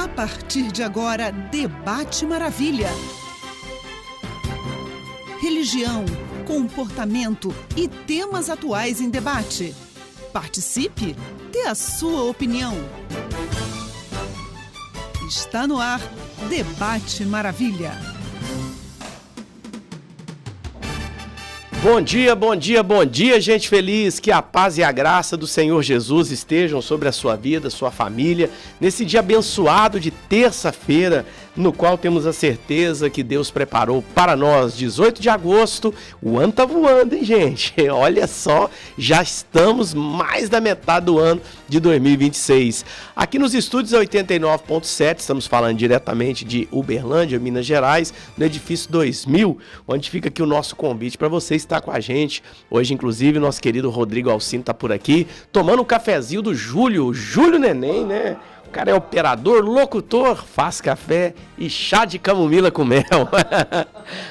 A partir de agora, Debate Maravilha. Religião, comportamento e temas atuais em debate. Participe, dê a sua opinião. Está no ar, Debate Maravilha. Bom dia, gente feliz. Que a paz e a graça do Senhor Jesus estejam sobre a sua vida, sua família, nesse dia abençoado de terça-feira, no qual temos a certeza que Deus preparou para nós. 18 de agosto, o ano tá voando, hein, gente? Olha só, já estamos mais da metade do ano de 2026. Aqui nos estúdios 89.7, estamos falando diretamente de Uberlândia, Minas Gerais, no edifício 2000, onde fica aqui o nosso convite para você estar com a gente. Hoje, inclusive, nosso querido Rodrigo Alcino tá por aqui, tomando um cafezinho do Júlio Neném, né? O cara é operador, locutor, faz café e chá de camomila com mel.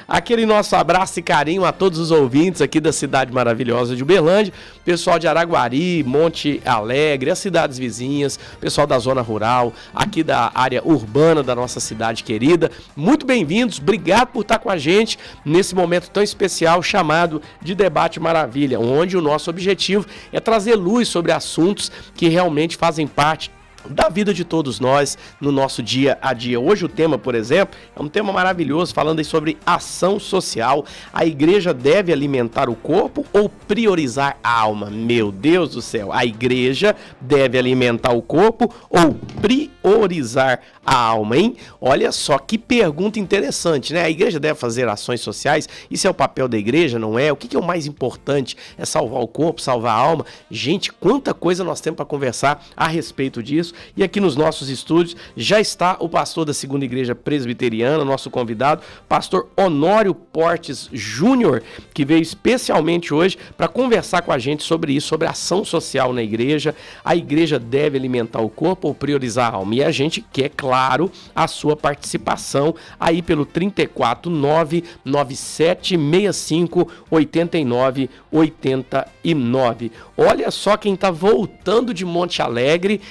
Aquele nosso abraço e carinho a todos os ouvintes aqui da cidade maravilhosa de Uberlândia, pessoal de Araguari, Monte Alegre, as cidades vizinhas, pessoal da zona rural, aqui da área urbana da nossa cidade querida. Muito bem-vindos, obrigado por estar com a gente nesse momento tão especial chamado de Debate Maravilha, onde o nosso objetivo é trazer luz sobre assuntos que realmente fazem parte da vida de todos nós no nosso dia a dia. Hoje o tema, por exemplo, é um tema maravilhoso, falando aí sobre ação social. A igreja deve alimentar o corpo ou priorizar a alma? Meu Deus do céu, a igreja deve alimentar o corpo ou priorizar a alma, hein? Olha só que pergunta interessante, né? A igreja deve fazer ações sociais? Isso é o papel da igreja, não é? O que é o mais importante? É salvar o corpo, salvar a alma? Gente, quanta coisa nós temos para conversar a respeito disso. E aqui nos nossos estúdios já está o pastor da Segunda Igreja Presbiteriana, nosso convidado, pastor Honório Portes Júnior, que veio especialmente hoje para conversar com a gente sobre isso, sobre a ação social na igreja. A igreja deve alimentar o corpo ou priorizar a alma? E a gente quer, claro, a sua participação aí pelo 349-9765-8989. Olha só quem está voltando de Monte Alegre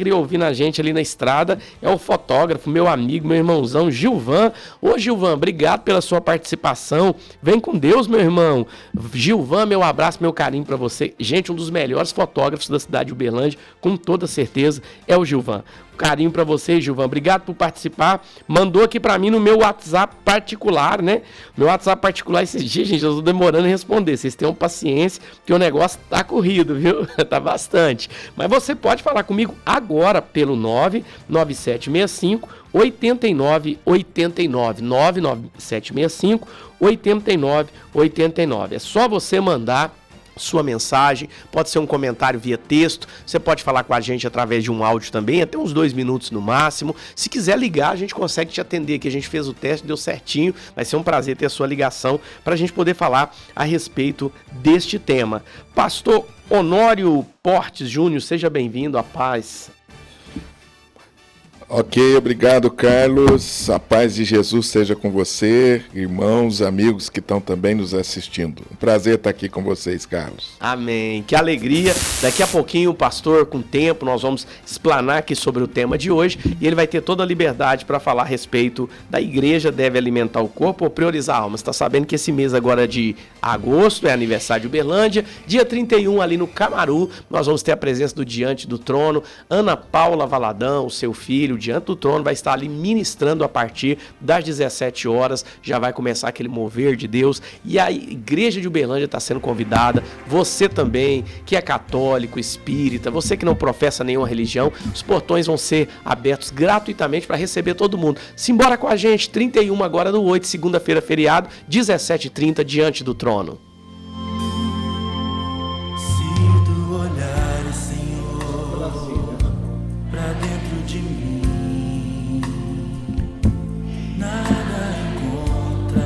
e ouvindo a gente ali na estrada, é o fotógrafo, meu amigo, meu irmãozão, Gilvan. Ô Gilvan, obrigado pela sua participação, vem com Deus, meu irmão. Gilvan, meu abraço, meu carinho pra você. Gente, um dos melhores fotógrafos da cidade de Uberlândia, com toda certeza, é o Gilvan. Carinho pra você, Gilvan, obrigado por participar. Mandou aqui pra mim no meu WhatsApp particular, né? Meu WhatsApp particular esses dias, gente, eu tô demorando em responder. Vocês tenham paciência, que o negócio tá corrido, viu? Tá bastante. Mas você pode falar comigo agora pelo 99765 8989 99765 8989. É só você mandar sua mensagem, pode ser um comentário via texto, você pode falar com a gente através de um áudio também, até uns 2 minutos no máximo. Se quiser ligar, a gente consegue te atender aqui, a gente fez o teste, deu certinho, vai ser um prazer ter a sua ligação para a gente poder falar a respeito deste tema. Pastor Honório Portes Júnior, seja bem-vindo, a paz. Ok, obrigado, Carlos. A paz de Jesus seja com você, irmãos, amigos que estão também nos assistindo. Um prazer estar aqui com vocês, Carlos. Amém. Que alegria. Daqui a pouquinho, o pastor, com tempo, nós vamos explanar aqui sobre o tema de hoje e ele vai ter toda a liberdade para falar a respeito da igreja deve alimentar o corpo ou priorizar a alma. Você está sabendo que esse mês agora de agosto é aniversário de Uberlândia. Dia 31, ali no Camaru, nós vamos ter a presença do Diante do Trono, Ana Paula Valadão, o seu filho, Diante do Trono, vai estar ali ministrando a partir das 17 horas, já vai começar aquele mover de Deus, e a igreja de Uberlândia está sendo convidada, você também, que é católico, espírita, você que não professa nenhuma religião, os portões vão ser abertos gratuitamente para receber todo mundo. Simbora com a gente, 31 agora do 8, segunda-feira, feriado, 17h30, Diante do Trono.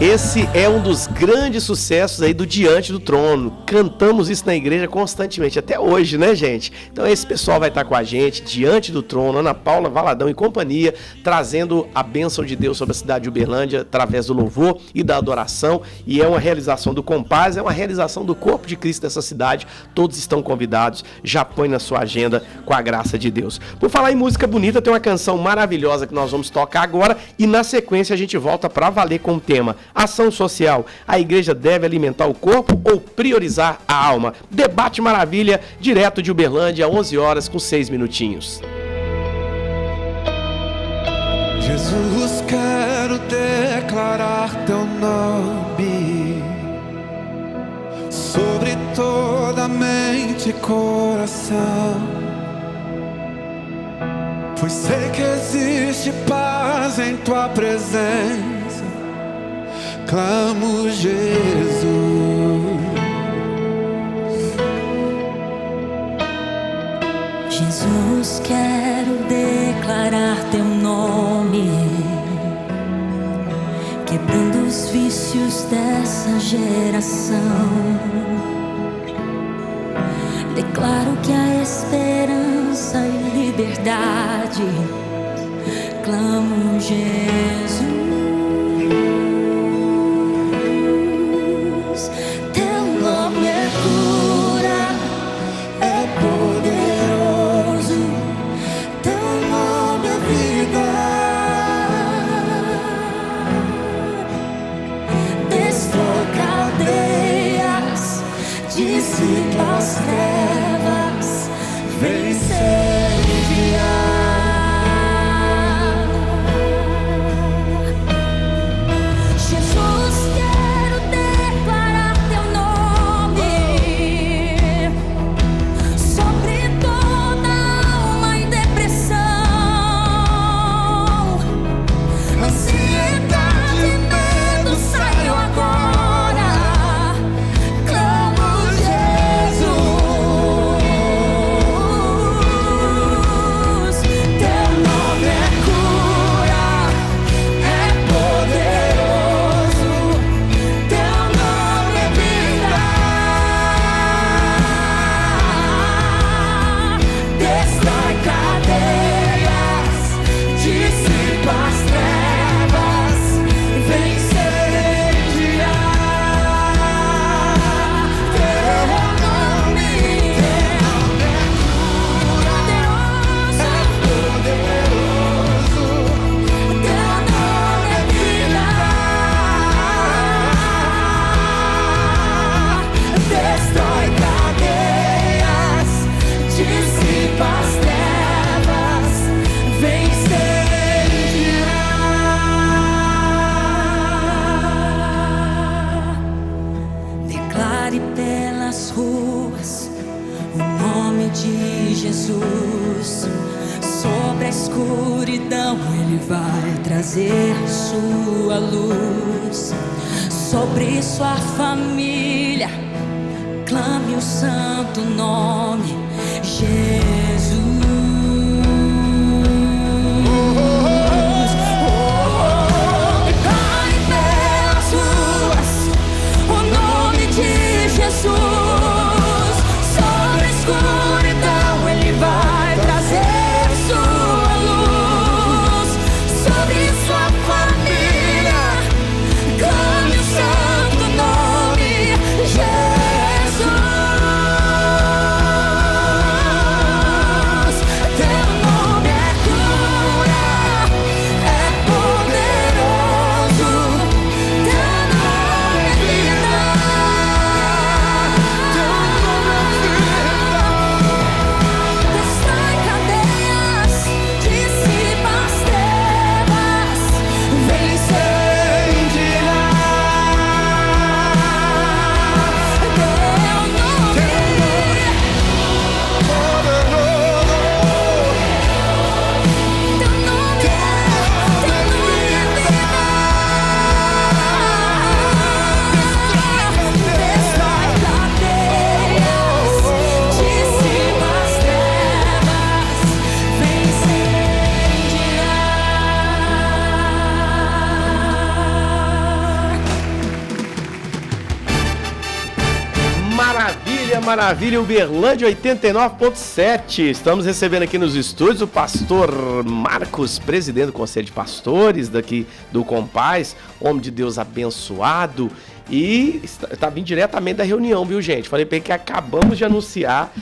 Esse é um dos grandes sucessos aí do Diante do Trono. Cantamos isso na igreja constantemente, até hoje, né, gente? Então esse pessoal vai estar com a gente, Diante do Trono, Ana Paula Valadão e companhia, trazendo a bênção de Deus sobre a cidade de Uberlândia, através do louvor e da adoração. E é uma realização do Compaz, é uma realização do corpo de Cristo dessa cidade. Todos estão convidados, já põe na sua agenda com a graça de Deus. Por falar em música bonita, tem uma canção maravilhosa que nós vamos tocar agora e na sequência a gente volta para valer com o tema Ação Social. A igreja deve alimentar o corpo ou priorizar a alma? Debate Maravilha, direto de Uberlândia, 11 horas com 6 minutinhos. Jesus, quero declarar teu nome sobre toda mente e coração, pois sei que existe paz em tua presença. Clamo Jesus. Jesus, quero declarar teu nome, quebrando os vícios dessa geração. Declaro que há esperança e liberdade. Clamo Jesus. As trevas vem incendiar. Jesus, quero declarar teu nome sobre toda alma e depressão, ansiedade e medo, saiam agora. Trazer sua luz sobre sua família. Clame o santo nome Jesus. Vai pelas ruas o nome de Jesus. Sobre a escuridão ele vai trazer sua luz sobre sua família. Clame o santo nome Jesus. Maravilha, Uberlândia 89.7. Estamos recebendo aqui nos estúdios o pastor Marcos, presidente do Conselho de Pastores daqui do Compaz, homem de Deus abençoado. E está vindo diretamente da reunião, viu, gente? Falei para ele que acabamos de anunciar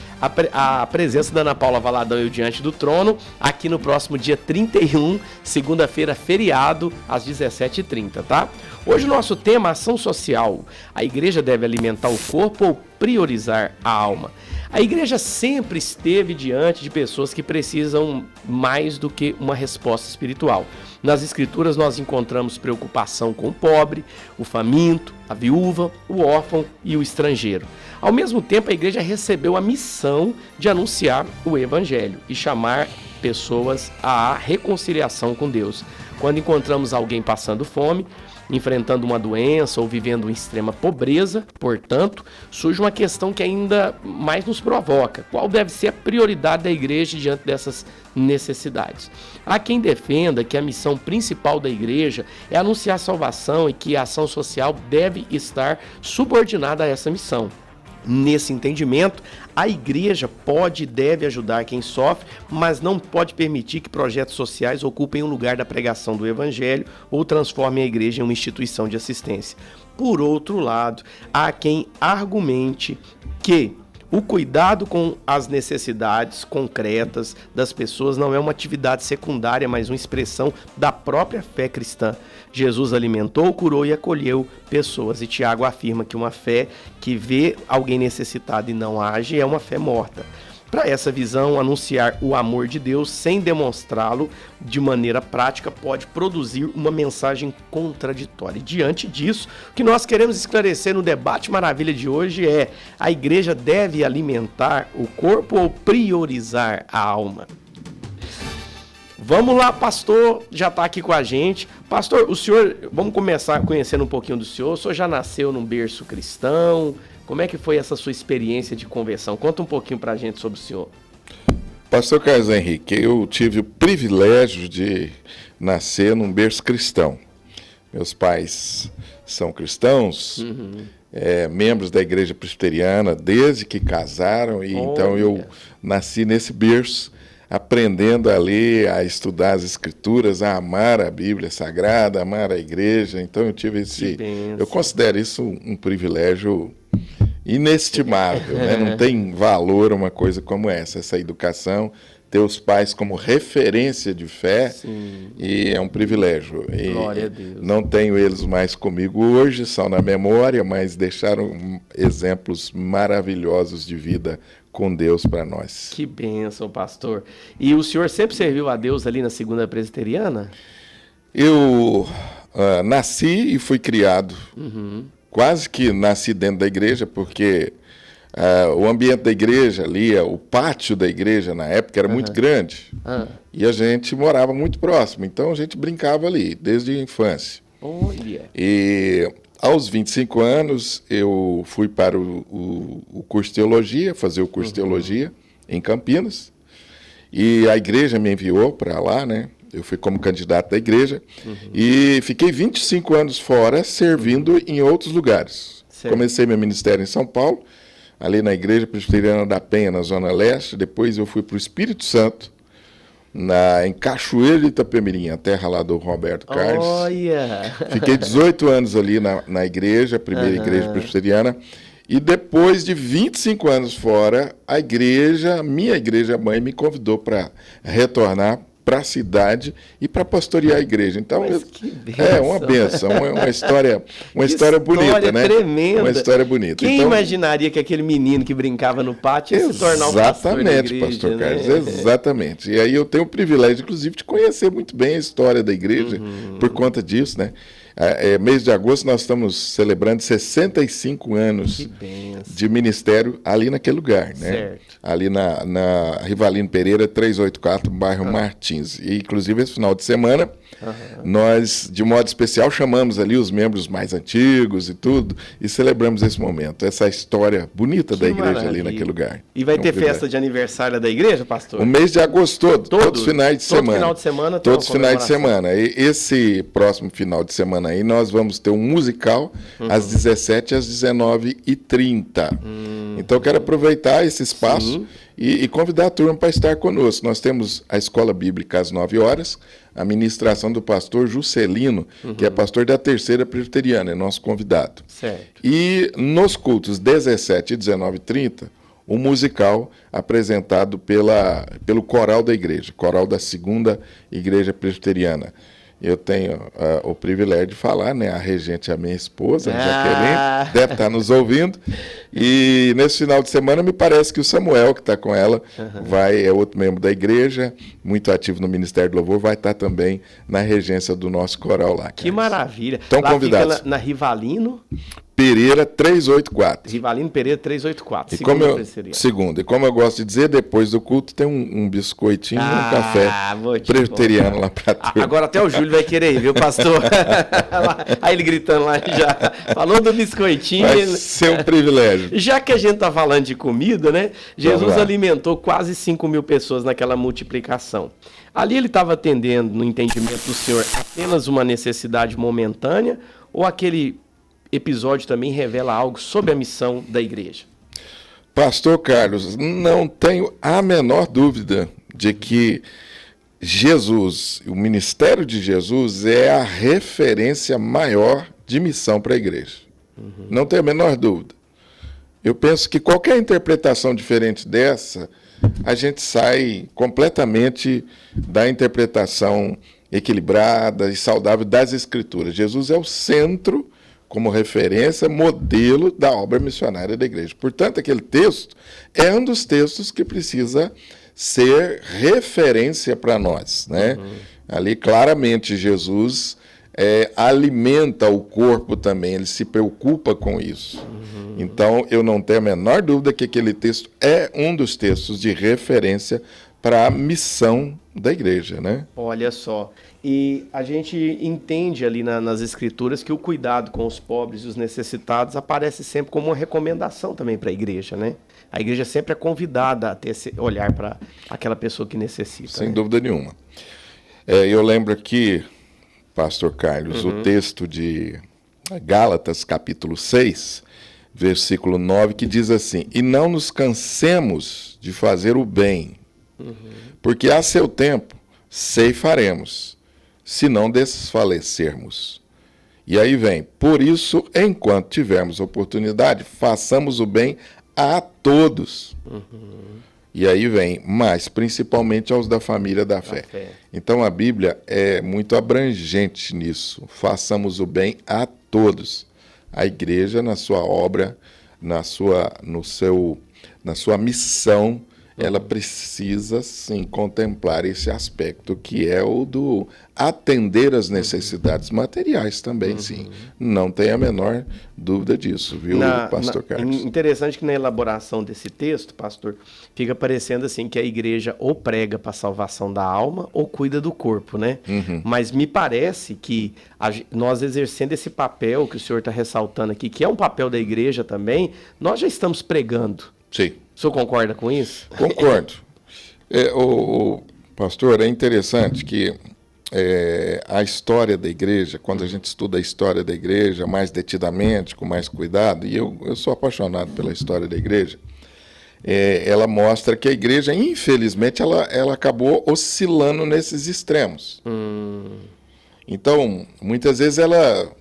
a presença da Ana Paula Valadão e o Diante do Trono aqui no próximo dia 31, segunda-feira, feriado, às 17h30, tá? Hoje o nosso tema, ação social. A igreja deve alimentar o corpo ou priorizar a alma? A igreja sempre esteve diante de pessoas que precisam mais do que uma resposta espiritual. Nas escrituras nós encontramos preocupação com o pobre, o faminto, a viúva, o órfão e o estrangeiro. Ao mesmo tempo, a igreja recebeu a missão de anunciar o evangelho e chamar pessoas à reconciliação com Deus. Quando encontramos alguém passando fome, enfrentando uma doença ou vivendo em extrema pobreza, portanto, surge uma questão que ainda mais nos provoca. Qual deve ser a prioridade da igreja diante dessas necessidades? Há quem defenda que a missão principal da igreja é anunciar a salvação e que a ação social deve estar subordinada a essa missão. Nesse entendimento, a igreja pode e deve ajudar quem sofre, mas não pode permitir que projetos sociais ocupem o lugar da pregação do evangelho ou transformem a igreja em uma instituição de assistência. Por outro lado, há quem argumente que o cuidado com as necessidades concretas das pessoas não é uma atividade secundária, mas uma expressão da própria fé cristã. Jesus alimentou, curou e acolheu pessoas. E Tiago afirma que uma fé que vê alguém necessitado e não age é uma fé morta. Para essa visão, anunciar o amor de Deus sem demonstrá-lo de maneira prática pode produzir uma mensagem contraditória. E diante disso, o que nós queremos esclarecer no debate maravilha de hoje é: a igreja deve alimentar o corpo ou priorizar a alma? Vamos lá, pastor, já está aqui com a gente. Pastor, o senhor, vamos começar conhecendo um pouquinho do senhor. O senhor já nasceu num berço cristão? Como é que foi essa sua experiência de conversão? Conta um pouquinho pra gente sobre o senhor. Pastor Carlos Henrique, eu tive o privilégio de nascer num berço cristão. Meus pais são cristãos, membros da igreja presbiteriana desde que casaram, e então eu nasci nesse berço, aprendendo a ler, a estudar as escrituras, a amar a Bíblia Sagrada, a amar a igreja. Então eu tive eu considero isso um privilégio inestimável, né? Não tem valor uma coisa como essa educação, ter os pais como referência de fé. Sim. E é um privilégio. Glória a Deus. Não tenho eles mais comigo hoje, são na memória, mas deixaram exemplos maravilhosos de vida com Deus para nós. Que bênção, pastor. E o senhor sempre serviu a Deus ali na Segunda Presbiteriana? Eu nasci e fui criado. Quase que nasci dentro da igreja, porque o ambiente da igreja ali, o pátio da igreja na época era muito grande. E a gente morava muito próximo, então a gente brincava ali, desde a infância. E aos 25 anos eu fui para o curso de teologia, fazer o curso de teologia em Campinas. E a igreja me enviou para lá, né? Eu fui como candidato da igreja e fiquei 25 anos fora, servindo em outros lugares. Certo. Comecei meu ministério em São Paulo, ali na Igreja Presbiteriana da Penha, na Zona Leste. Depois eu fui para o Espírito Santo, em Cachoeiro de Itapemirim, a terra lá do Roberto Carlos. Olha! Fiquei 18 anos ali na igreja, a primeira igreja presbiteriana. E depois de 25 anos fora, minha igreja mãe me convidou para retornar para a cidade e para pastorear a igreja. Então, é uma bênção, uma história bonita, né? Tremenda. Uma história bonita. Quem imaginaria que aquele menino que brincava no pátio ia se tornar um pastor da igreja? Exatamente, pastor Carlos, exatamente. E aí eu tenho o privilégio, inclusive, de conhecer muito bem a história da igreja por conta disso, né? Mês de agosto nós estamos celebrando 65 anos de ministério ali naquele lugar, né? Certo. Ali na Rivalino Pereira 384, bairro Martins. E inclusive esse final de semana nós, de modo especial, chamamos ali os membros mais antigos e tudo, e celebramos esse momento, essa história bonita da igreja ali naquele lugar. E vai ter festa de aniversário da igreja, pastor? O mês de agosto todos os finais de semana. Todo final de semana tem todos os finais de semana. E esse próximo final de semana aí nós vamos ter um musical às 17h às 19h30. Então, eu quero aproveitar esse espaço e convidar a turma para estar conosco. Nós temos a Escola Bíblica às 9 horas, a ministração do pastor Juscelino, que é pastor da Terceira Presbiteriana, é nosso convidado. Certo. E nos cultos 17 e 19h30, um musical apresentado pelo coral da igreja, coral da Segunda Igreja Presbiteriana. Eu tenho o privilégio de falar, né? A regente é a minha esposa, Jaqueline, deve estar nos ouvindo. E nesse final de semana me parece que o Samuel, que está com ela, é outro membro da igreja, muito ativo no Ministério do Louvor, vai estar também na regência do nosso coral lá. Que maravilha. Estão lá convidados. Fica na Rivalino Pereira 384. Rivalino Pereira 384. Segunda. E como eu gosto de dizer, depois do culto tem um biscoitinho e um café presbiteriano lá para turma. Agora até o Júlio vai querer ir, viu, pastor? Aí ele gritando lá já. Falou do biscoitinho. Vai ser um privilégio. Já que a gente tá falando de comida, né? Jesus alimentou quase 5.000 pessoas naquela multiplicação. Ali ele estava atendendo, no entendimento do Senhor, apenas uma necessidade momentânea, ou aquele episódio também revela algo sobre a missão da igreja? Pastor Carlos, não tenho a menor dúvida de que Jesus, o ministério de Jesus é a referência maior de missão para a igreja. Não tenho a menor dúvida. Eu penso que qualquer interpretação diferente dessa, a gente sai completamente da interpretação equilibrada e saudável das Escrituras. Jesus é o centro, como referência, modelo da obra missionária da igreja. Portanto, aquele texto é um dos textos que precisa ser referência para nós, né? Ali, claramente, Jesus alimenta o corpo também, ele se preocupa com isso. Então, eu não tenho a menor dúvida que aquele texto é um dos textos de referência para a missão da igreja, né? Olha só, e a gente entende ali nas escrituras que o cuidado com os pobres e os necessitados aparece sempre como uma recomendação também para a igreja, né? A igreja sempre é convidada a ter esse olhar para aquela pessoa que necessita. Sem dúvida nenhuma. Eu lembro aqui, pastor Carlos, o texto de Gálatas, capítulo 6, versículo 9, que diz assim: e não nos cansemos de fazer o bem, porque a seu tempo ceifaremos, se não desfalecermos. E aí vem: por isso, enquanto tivermos oportunidade, façamos o bem a todos. E aí vem, mas principalmente aos da família da fé. Então a Bíblia é muito abrangente nisso. Façamos o bem a todos. A igreja, na sua obra, na sua missão, ela precisa, sim, contemplar esse aspecto que é o do atender às necessidades materiais também, sim. Não tem a menor dúvida disso, viu, pastor Carlos? Interessante que na elaboração desse texto, pastor, fica parecendo assim que a igreja ou prega para a salvação da alma ou cuida do corpo, né? Mas me parece que nós exercendo esse papel que o senhor está ressaltando aqui, que é um papel da igreja também, nós já estamos pregando. Sim. O senhor concorda com isso? Concordo. Pastor, é interessante que a história da igreja, quando a gente estuda a história da igreja mais detidamente, com mais cuidado, e eu sou apaixonado pela história da igreja, ela mostra que a igreja, infelizmente, ela acabou oscilando nesses extremos. Então, muitas vezes ela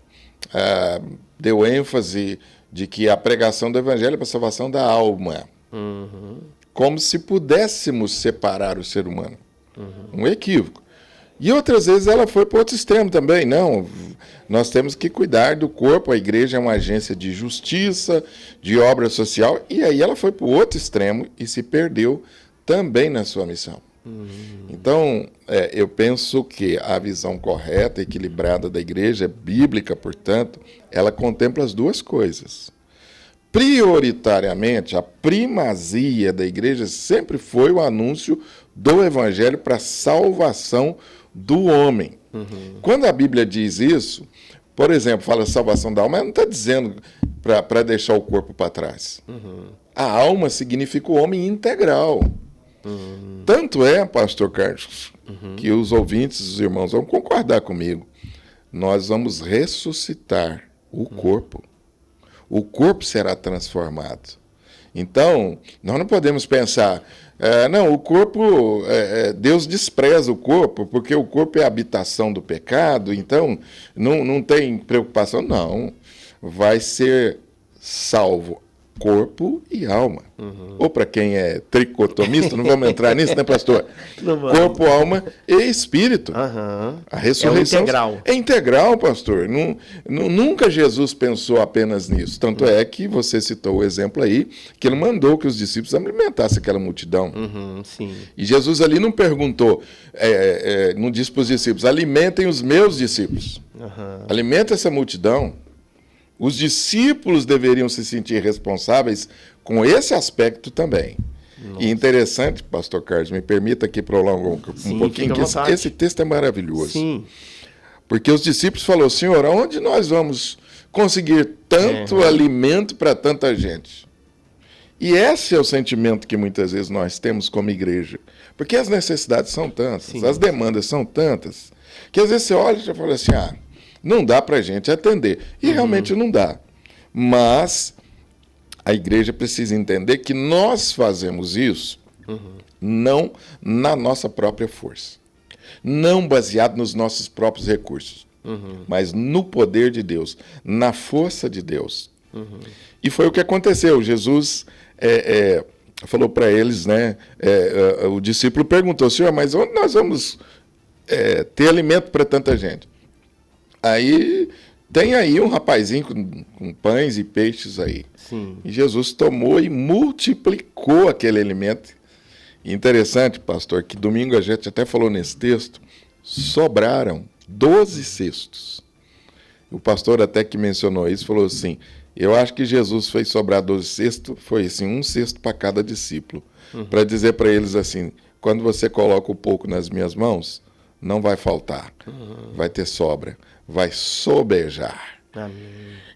deu ênfase de que a pregação do evangelho é para a salvação da alma. Como se pudéssemos separar o ser humano. Um equívoco. E outras vezes ela foi para outro extremo também. Não, nós temos que cuidar do corpo, a igreja é uma agência de justiça, de obra social, e aí ela foi para o outro extremo e se perdeu também na sua missão. Então, eu penso que a visão correta, equilibrada da igreja, bíblica, portanto, ela contempla as duas coisas. Prioritariamente, a primazia da igreja sempre foi o anúncio do evangelho para a salvação do homem. Quando a Bíblia diz isso, por exemplo, fala salvação da alma, ela não está dizendo para deixar o corpo para trás. A alma significa o homem integral. Tanto é, pastor Carlos, que os ouvintes, os irmãos vão concordar comigo. Nós vamos ressuscitar o corpo. O corpo será transformado. Então, nós não podemos pensar, não, o corpo, Deus despreza o corpo, porque o corpo é a habitação do pecado, então não tem preocupação. Não, vai ser salvo corpo e alma. Ou para quem é tricotomista, não vamos entrar nisso, né, pastor? Corpo, alma e espírito. A ressurreição é integral, pastor. Nunca Jesus pensou apenas nisso. Tanto é que você citou o exemplo aí, que ele mandou que os discípulos alimentassem aquela multidão. Sim. E Jesus ali não perguntou, não disse para os discípulos, alimentem os meus discípulos. Alimenta essa multidão. Os discípulos deveriam se sentir responsáveis com esse aspecto também. Nossa. E interessante, pastor Carlos, me permita aqui prolongar um pouquinho, que esse texto é maravilhoso. Sim. Porque os discípulos falaram, Senhor, aonde nós vamos conseguir tanto alimento para tanta gente? E esse é o sentimento que muitas vezes nós temos como igreja. Porque as necessidades são tantas, as demandas são tantas, que às vezes você olha e já fala assim, não dá para a gente atender. E realmente não dá. Mas a igreja precisa entender que nós fazemos isso não na nossa própria força. Não baseado nos nossos próprios recursos. Mas no poder de Deus, na força de Deus. E foi o que aconteceu. Jesus falou para eles, né? O discípulo perguntou, Senhor, mas onde nós vamos ter alimento para tanta gente? Aí tem aí um rapazinho com pães e peixes aí. Sim. E Jesus tomou e multiplicou aquele alimento. E interessante, pastor, que domingo a gente até falou nesse texto, sobraram 12 cestos. O pastor até que mencionou isso, falou assim, eu acho que Jesus fez sobrar 12 cestos, foi assim, um cesto para cada discípulo. Para dizer para eles assim, quando você coloca um pouco nas minhas mãos, não vai faltar, vai ter sobra. Vai sobejar. Amém.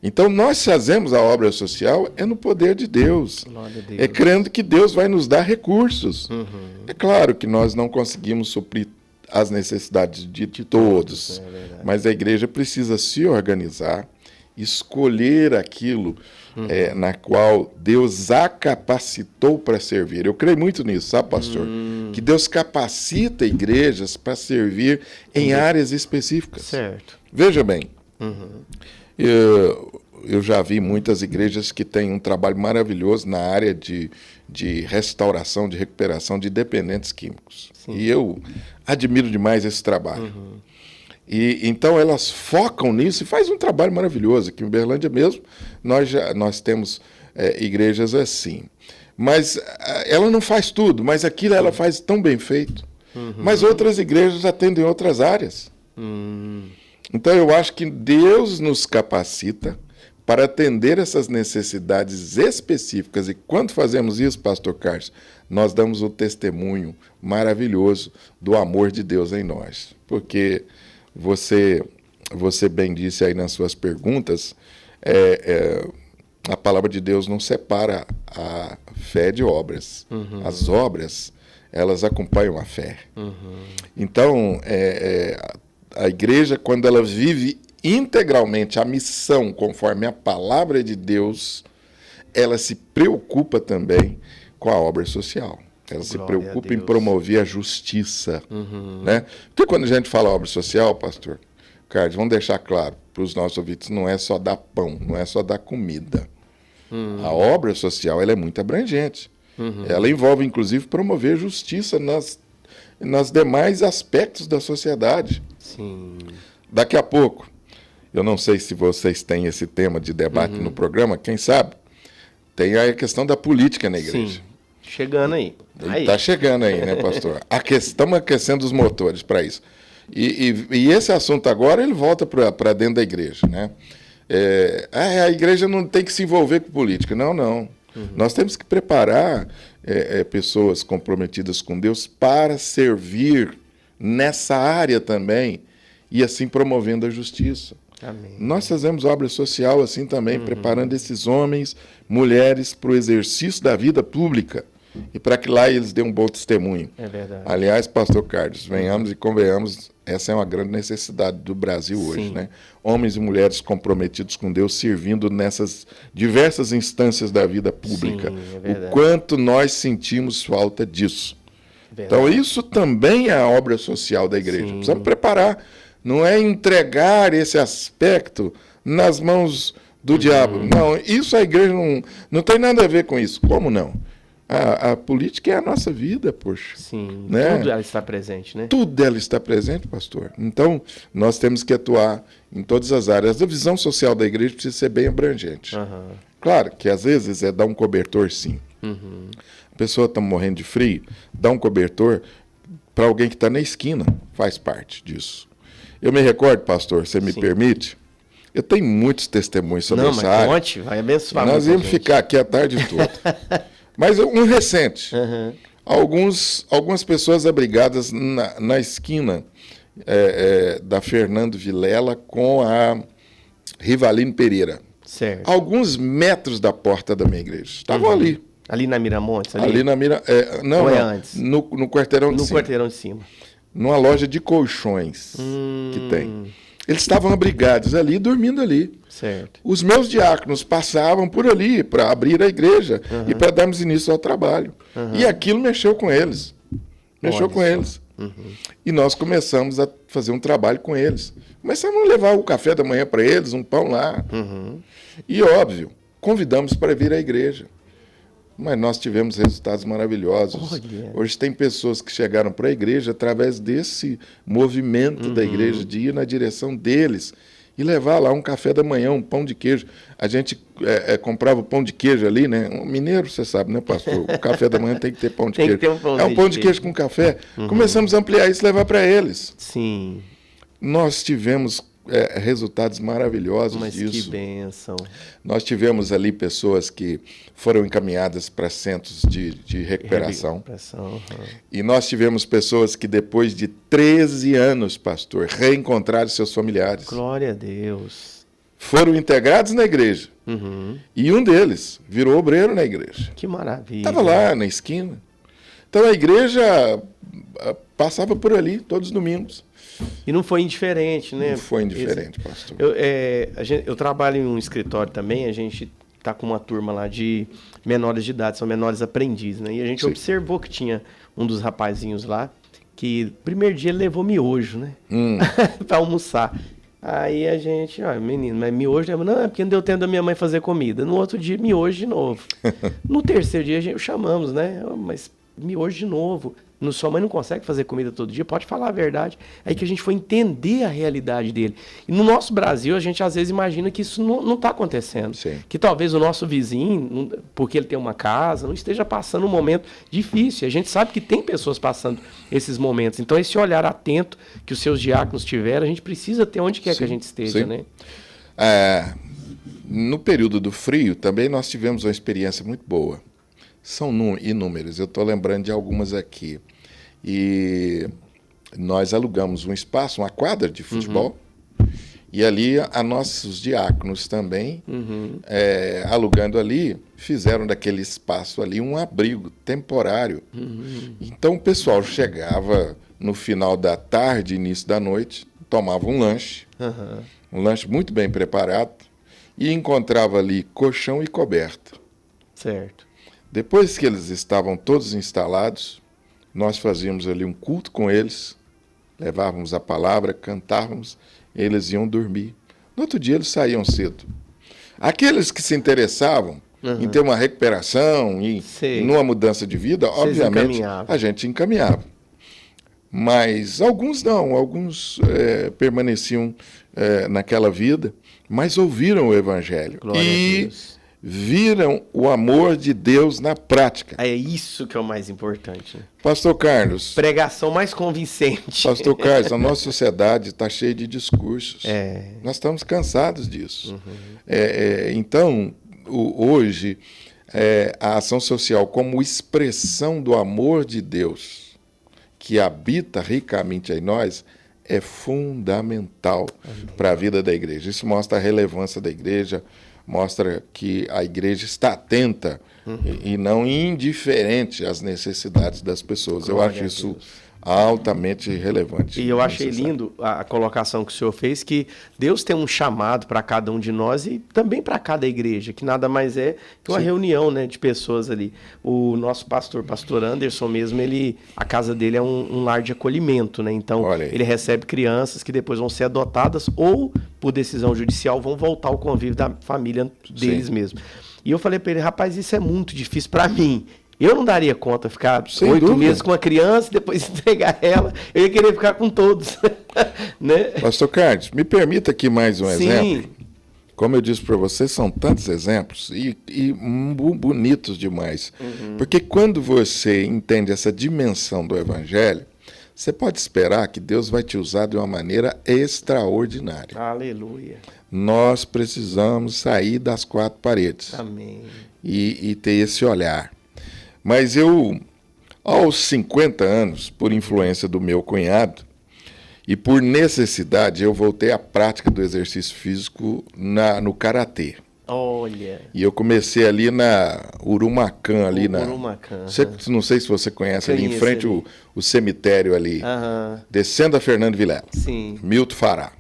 Então, nós fazemos a obra social no poder de Deus. É crendo que Deus vai nos dar recursos. É claro que nós não conseguimos suprir as necessidades de todos, mas a igreja precisa se organizar, escolher aquilo na qual Deus a capacitou para servir. Eu creio muito nisso, sabe, pastor? Que Deus capacita igrejas para servir em áreas específicas. Certo. Veja bem, eu já vi muitas igrejas que têm um trabalho maravilhoso na área de restauração, de recuperação de dependentes químicos. Sim. E eu admiro demais esse trabalho. E então elas focam nisso e fazem um trabalho maravilhoso. Aqui em Uberlândia mesmo, nós temos igrejas assim. Mas ela não faz tudo, mas aquilo ela faz tão bem feito. Mas outras igrejas atendem outras áreas. Então eu acho que Deus nos capacita para atender essas necessidades específicas. E quando fazemos isso, pastor Carlos, nós damos um testemunho maravilhoso do amor de Deus em nós. Porque você bem disse aí nas suas perguntas, a palavra de Deus não separa a fé de obras. As obras, elas acompanham a fé. Então, a igreja, quando ela vive integralmente a missão conforme a palavra de Deus, ela se preocupa também com a obra social. Ela se preocupa em promover a justiça. Né? Porque quando a gente fala obra social, pastor Carlos, vamos deixar claro para os nossos ouvintes, não é só dar pão, não é só dar comida. A obra social ela é muito abrangente. Ela envolve, inclusive, promover justiça nas demais aspectos da sociedade. Sim. Daqui a pouco, eu não sei se vocês têm esse tema de debate no programa, quem sabe, tem a questão da política na igreja. Sim. Chegando aí. Está chegando aí, né, pastor? Estamos aquecendo os motores para isso. E esse assunto agora, ele volta para dentro da igreja, né? A igreja não tem que se envolver com política. Não. Nós temos que preparar pessoas comprometidas com Deus para servir nessa área também e assim promovendo a justiça. Amém. Nós fazemos obra social assim também, preparando esses homens, mulheres para o exercício da vida pública. e para que lá eles dêem um bom testemunho. É verdade. Aliás, pastor Carlos, venhamos e convenhamos, essa é uma grande necessidade do Brasil hoje, né? Homens e mulheres comprometidos com Deus, servindo nessas diversas instâncias da vida pública. Sim, é verdade. O quanto nós sentimos falta disso. Verdade. Então, isso também é a obra social da igreja. Sim. Precisamos preparar. Não é entregar esse aspecto nas mãos do diabo. Não, isso a igreja não tem nada a ver com isso. Como não? A política é a nossa vida, poxa. Sim, né? tudo ela está presente, né? Tudo ela está presente, pastor. Então, nós temos que atuar em todas as áreas. A visão social da igreja precisa ser bem abrangente. Aham. Claro que às vezes é dar um cobertor, sim. Uhum. A pessoa está morrendo de frio, dá um cobertor para alguém que está na esquina, faz parte disso. Eu me recordo, pastor, você me Sim. permite? Eu tenho muitos testemunhos sobre Não, essa mas área. conte, vai abençoar. Nós muita íamos gente. ficar aqui a tarde toda. Mas um recente. Uhum. Algumas pessoas abrigadas na esquina da Fernando Vilela com a Rivalino Pereira. Certo. Alguns metros da porta da minha igreja. Estavam ali. Ali na Miramontes? Ali na Mira... não, Ou é não. antes? No quarteirão de No cima. quarteirão de cima. Numa loja de colchões que tem. Eles estavam abrigados ali, dormindo ali. Certo. Os meus diáconos passavam por ali para abrir a igreja e para darmos início ao trabalho. E aquilo mexeu com eles. Mexeu Olha com só. eles. E nós começamos a fazer um trabalho com eles. Começamos a levar o café da manhã para eles, um pão lá. E, óbvio, convidamos para vir à igreja. Mas nós tivemos resultados maravilhosos. Olha. Hoje tem pessoas que chegaram para a igreja através desse movimento da igreja, de ir na direção deles e levar lá um café da manhã, um pão de queijo. A gente comprava o pão de queijo ali, né? Um mineiro, você sabe, né, pastor? O café da manhã tem que ter pão de Tem que queijo. ter um Um pão de queijo com café. Começamos a ampliar isso e levar para eles. Sim. Nós tivemos resultados maravilhosos Mas disso. que bênção. Nós tivemos ali pessoas que foram encaminhadas para centros de recuperação. Recuperação, E nós tivemos pessoas que, depois de 13 anos, pastor, reencontraram seus familiares. Glória a Deus. Foram integrados na igreja. E um deles virou obreiro na igreja. Que maravilha. Estava lá na esquina. Então a igreja passava por ali todos os domingos. E não foi indiferente, né? Não foi indiferente, pastor. Eu trabalho em um escritório também, a gente está com uma turma lá de menores de idade, são menores aprendizes, né? E a gente Sim. observou que tinha um dos rapazinhos lá, que primeiro dia ele levou miojo, né? Para almoçar. Aí a gente, menino, mas miojo, não, é porque não deu tempo da minha mãe fazer comida. No outro dia, miojo de novo. No terceiro dia, chamamos, né? Mas miojo de novo. Sua mãe não consegue fazer comida todo dia, pode falar a verdade. Aí que a gente foi entender a realidade dele. E no nosso Brasil, a gente às vezes imagina que isso não está acontecendo. Sim. Que talvez o nosso vizinho, porque ele tem uma casa, não esteja passando um momento difícil. A gente sabe que tem pessoas passando esses momentos. Então, esse olhar atento que os seus diáconos tiveram, a gente precisa ter onde quer que a gente esteja, sim. né? No período do frio, também nós tivemos uma experiência muito boa. São inúmeras, eu estou lembrando de algumas aqui. E nós alugamos um espaço, uma quadra de futebol, e ali a nossos diáconos também, alugando ali, fizeram daquele espaço ali um abrigo temporário. Então o pessoal chegava no final da tarde, início da noite, tomava um lanche muito bem preparado, e encontrava ali colchão e coberta. Certo. Depois que eles estavam todos instalados, nós fazíamos ali um culto com eles, levávamos a palavra, cantávamos, eles iam dormir. No outro dia eles saíam cedo. Aqueles que se interessavam em ter uma recuperação e numa mudança de vida, obviamente a gente encaminhava. Mas alguns não, alguns permaneciam naquela vida, mas ouviram o Evangelho. Glória a Deus. Viram o amor de Deus na prática. É isso que é o mais importante. Né? Pastor Carlos. Pregação mais convincente. Pastor Carlos, a nossa sociedade está cheia de discursos. Nós estamos cansados disso. Então, hoje, a ação social como expressão do amor de Deus que habita ricamente em nós é fundamental para a vida da igreja. Isso mostra a relevância da igreja, mostra que a igreja está atenta e não indiferente às necessidades das pessoas. Eu acho isso altamente relevante. E eu achei lindo a colocação que o senhor fez, que Deus tem um chamado para cada um de nós e também para cada igreja, que nada mais é que uma reunião, né, de pessoas ali. O nosso pastor Anderson mesmo, a casa dele é um lar de acolhimento, né? Então, ele recebe crianças que depois vão ser adotadas ou, por decisão judicial, vão voltar ao convívio da família deles mesmo. E eu falei para ele, rapaz, isso é muito difícil para mim. Eu não daria conta ficar 8 meses com uma criança e depois entregar ela. Eu ia querer ficar com todos. Né? Pastor Carlos, me permita aqui mais um exemplo. Como eu disse para você, são tantos exemplos e bonitos demais. Porque quando você entende essa dimensão do Evangelho, você pode esperar que Deus vai te usar de uma maneira extraordinária. Aleluia. Nós precisamos sair das 4 paredes. Amém. E ter esse olhar. Mas eu, aos 50 anos, por influência do meu cunhado, e por necessidade, eu voltei à prática do exercício físico no karatê. Olha. E eu comecei ali na Urumacan, ali Urumacan. Não sei se você conhece, ali em frente o cemitério ali, descendo a Fernando Vilela. Sim. Milton Fará.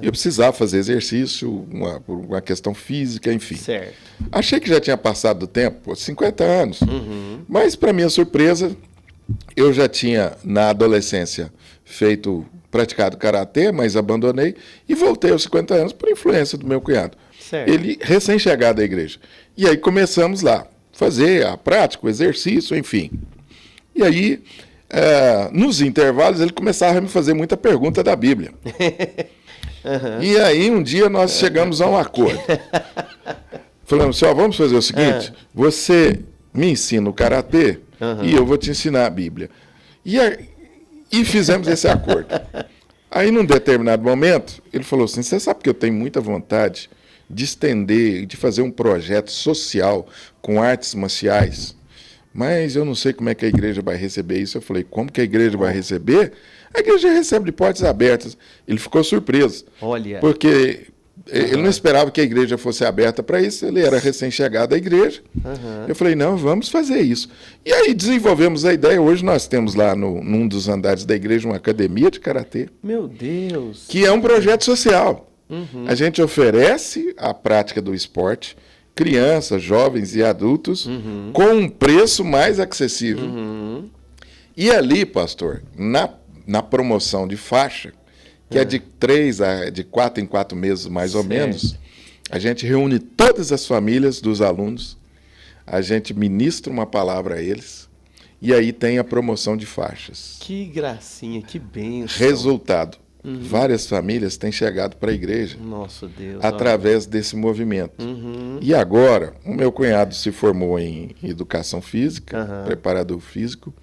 Eu precisava fazer exercício, por uma questão física, enfim. Certo. Achei que já tinha passado do tempo, 50 anos. Mas, para minha surpresa, eu já tinha, na adolescência, praticado karatê, mas abandonei, e voltei aos 50 anos por influência do meu cunhado. Certo. Ele recém-chegado à igreja. E aí começamos lá, fazer a prática, o exercício, enfim. E aí, nos intervalos, ele começava a me fazer muita pergunta da Bíblia. E aí, um dia, nós chegamos a um acordo. Falamos assim, vamos fazer o seguinte, você me ensina o karatê e eu vou te ensinar a Bíblia. E fizemos esse acordo. Aí, num determinado momento, ele falou assim, você sabe que eu tenho muita vontade de estender, de fazer um projeto social com artes marciais, mas eu não sei como é que a igreja vai receber isso. Eu falei, como que a igreja vai receber? A igreja recebe de portas abertas. Ele ficou surpreso. Olha. Porque ele não esperava que a igreja fosse aberta para isso, ele era recém-chegado à igreja. Eu falei, não, vamos fazer isso. E aí desenvolvemos a ideia. Hoje nós temos lá num dos andares da igreja uma academia de karatê. Meu Deus. Que é um projeto social. A gente oferece a prática do esporte, crianças, jovens e adultos, com um preço mais acessível. E ali, pastor, na promoção de faixa, que é de 4 em 4 meses, mais ou menos, a gente reúne todas as famílias dos alunos, a gente ministra uma palavra a eles, e aí tem a promoção de faixas. Que gracinha, que bênção. Resultado. Várias famílias têm chegado para a igreja. Nossa Deus, através desse movimento. E agora, o meu cunhado se formou em educação física, preparador físico,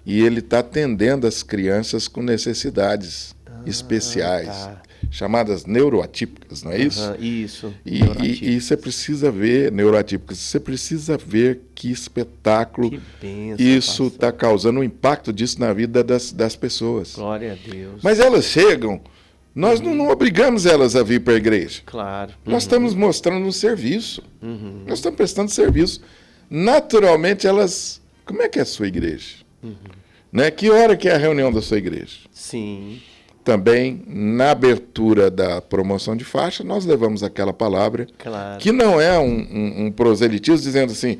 e ele está atendendo as crianças com necessidades especiais, chamadas neuroatípicas, não é isso? Isso. E você precisa ver, neuroatípicas, você precisa ver que espetáculo que bênção, isso está causando, o impacto disso na vida das pessoas. Glória a Deus. Mas elas chegam, nós não obrigamos elas a vir para a igreja. Claro. Nós estamos mostrando um serviço. Nós estamos prestando serviço. Naturalmente, elas... Como é que é a sua igreja? Né? Que hora que é a reunião da sua igreja? Sim. Também, na abertura da promoção de faixa, nós levamos aquela palavra, que não é um proselitismo dizendo assim,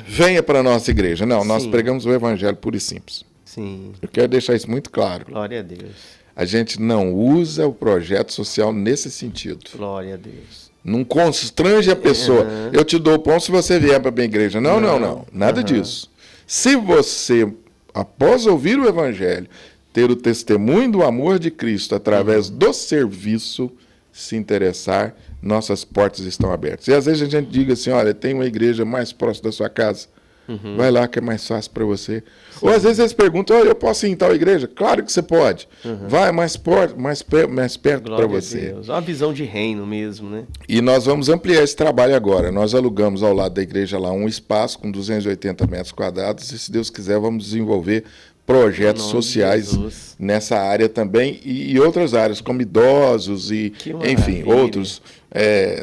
venha para a nossa igreja. Não, nós pregamos o evangelho puro e simples. Sim. Eu quero deixar isso muito claro. Glória a Deus. A gente não usa o projeto social nesse sentido. Glória a Deus. Não constrange a pessoa. Eu te dou o pão se você vier para a minha igreja. Não. Nada disso. Se você, após ouvir o evangelho, ter o testemunho do amor de Cristo através do serviço, se interessar, nossas portas estão abertas. E às vezes a gente diga assim, olha, tem uma igreja mais próxima da sua casa, vai lá que é mais fácil para você. Ou às vezes eles perguntam, eu posso ir em tal igreja? Claro que você pode. Vai mais perto para você. Deus. Uma visão de reino mesmo, né? E nós vamos ampliar esse trabalho agora. Nós alugamos ao lado da igreja lá um espaço com 280 metros quadrados e, se Deus quiser, vamos desenvolver projetos Em nome de sociais Jesus. nessa área também e outras áreas, como idosos e, Que enfim, maravilha. outros.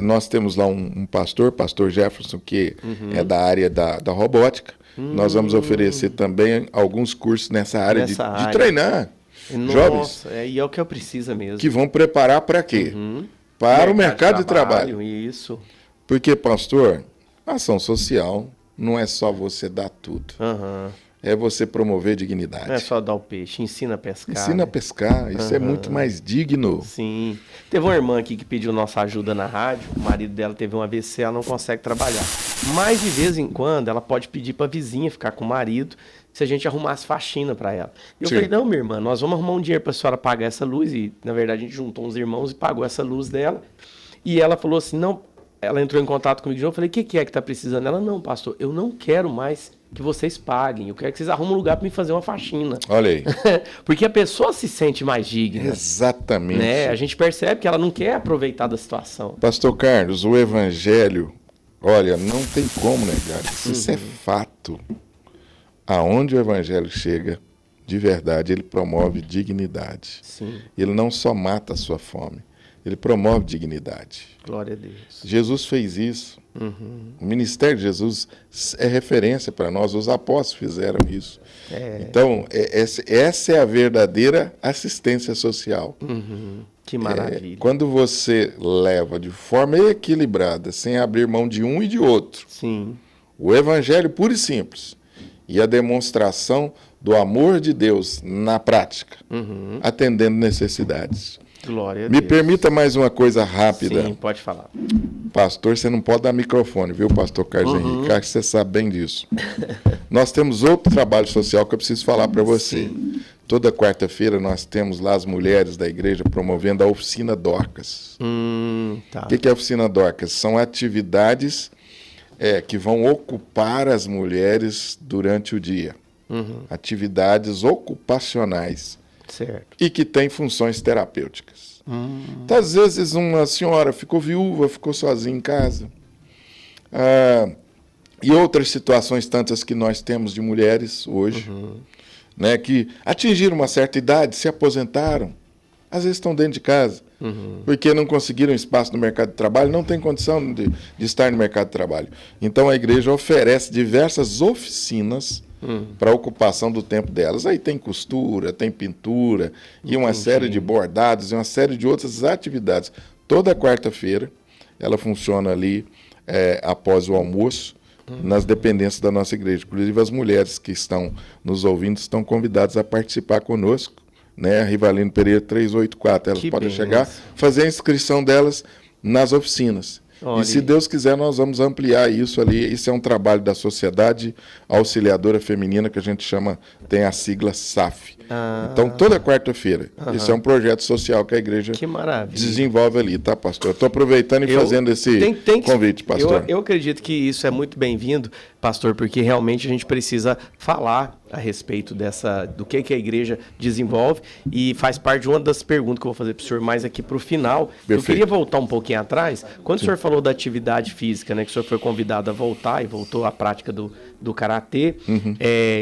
Nós temos lá um pastor Jefferson, que é da área da robótica. Nós vamos oferecer também alguns cursos nessa área, Nessa de área. treinar jovens Nossa, e é o que eu preciso mesmo. que vão preparar para quê? Para o mercado de trabalho. Isso. Porque, pastor, ação social não é só você dar tudo. Aham. É você promover dignidade. Não é só dar o peixe, ensina a pescar. Ensina a né? pescar, isso é muito mais digno. Sim. Teve uma irmã aqui que pediu nossa ajuda na rádio. O marido dela teve um AVC, ela não consegue trabalhar. Mas de vez em quando ela pode pedir para a vizinha ficar com o marido se a gente arrumasse faxina para ela. E eu Sim. falei, não, minha irmã, nós vamos arrumar um dinheiro para a senhora pagar essa luz. E na verdade a gente juntou uns irmãos e pagou essa luz dela. E ela falou assim, não, ela entrou em contato comigo de novo. Eu falei, o que é que está precisando? Ela, não, pastor, eu não quero mais que vocês paguem. Eu quero que vocês arrumem um lugar para me fazer uma faxina. Olha aí. Porque a pessoa se sente mais digna. Exatamente. Né? A gente percebe que ela não quer aproveitar da situação. Pastor Carlos, o evangelho, olha, não tem como negar isso. Isso é fato. Aonde o evangelho chega, de verdade, ele promove dignidade. Sim, Ele não só mata a sua fome, ele promove dignidade. glória a Deus. Jesus fez isso. O ministério de Jesus é referência para nós. Os apóstolos fizeram isso. Então, essa é a verdadeira assistência social. Que maravilha. Quando você leva de forma equilibrada, sem abrir mão de um e de outro, Sim, o evangelho puro e simples e a demonstração do amor de Deus na prática, atendendo necessidades. glória a Me Deus. permita mais uma coisa rápida. Sim, pode falar. Pastor, você não pode dar microfone, viu, pastor Carlos Henrique? Acho que você sabe bem disso. Nós temos outro trabalho social que eu preciso falar para você. Toda quarta-feira nós temos lá as mulheres da igreja promovendo a oficina Dorcas. Tá. O que é a oficina Dorcas? São atividades que vão ocupar as mulheres durante o dia. Atividades ocupacionais. Certo. E que têm funções terapêuticas. Então, às vezes, uma senhora ficou viúva, ficou sozinha em casa. E outras situações tantas que nós temos de mulheres hoje, né, que atingiram uma certa idade, se aposentaram, às vezes estão dentro de casa, porque não conseguiram espaço no mercado de trabalho, não tem condição de estar no mercado de trabalho. Então, a igreja oferece diversas oficinas para a ocupação do tempo delas. Aí tem costura, tem pintura, e uma série de bordados, e uma série de outras atividades. Toda quarta-feira, ela funciona ali após o almoço, nas dependências da nossa igreja. Inclusive, as mulheres que estão nos ouvindo estão convidadas a participar conosco, né? Rivalino Pereira 384. Elas Que podem bênção. chegar, fazer a inscrição delas nas oficinas. Olha E se aí. Deus quiser, nós vamos ampliar isso ali. Isso é um trabalho da Sociedade Auxiliadora Feminina, que a gente chama, tem a sigla SAF. Então, toda quarta-feira. Isso é um projeto social que a igreja Que maravilha. desenvolve ali, tá, pastor? Estou aproveitando e fazendo esse Tem que- convite, pastor. Eu acredito que isso é muito bem-vindo, pastor, porque realmente a gente precisa falar a respeito do que a igreja desenvolve e faz parte de uma das perguntas que eu vou fazer para o senhor mais aqui para o final. Eu Perfeito. queria voltar um pouquinho atrás. Quando o senhor falou da atividade física, né, que o senhor foi convidado a voltar e voltou à prática do karatê,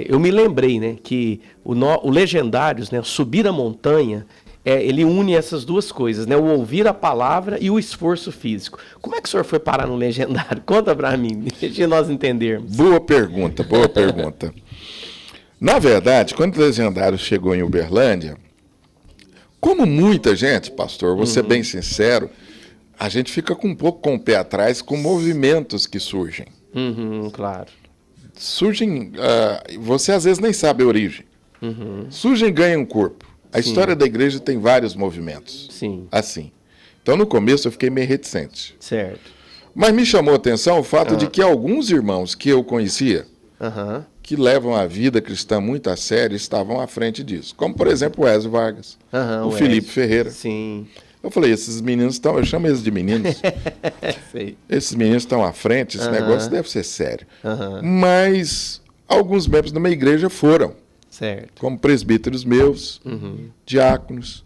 eu me lembrei, né, que o Legendários, né, subir a montanha, ele une essas duas coisas, né, o ouvir a palavra e o esforço físico. Como é que o senhor foi parar no Legendário? Conta para mim, deixa nós entendermos. Boa pergunta, boa pergunta. Na verdade, quando o Legendário chegou em Uberlândia, como muita gente, pastor, vou ser bem sincero, a gente fica um pouco com o pé atrás com movimentos que surgem. Claro. Surgem, você às vezes nem sabe a origem. Surgem e ganham corpo. A história da igreja tem vários movimentos. Sim, Assim. Então, no começo, eu fiquei meio reticente. certo. Mas me chamou a atenção o fato de que alguns irmãos que eu conhecia, Aham. que levam a vida cristã muito a sério, estavam à frente disso. Como, por exemplo, o Ezio Vargas, Aham, o Ezio. Felipe Ferreira. Sim, Eu falei, esses meninos estão... Eu chamo eles de meninos. sei. Esses meninos estão à frente, esse Aham. negócio deve ser sério. Aham. Mas alguns membros da minha igreja foram, Certo. como presbíteros meus, diáconos.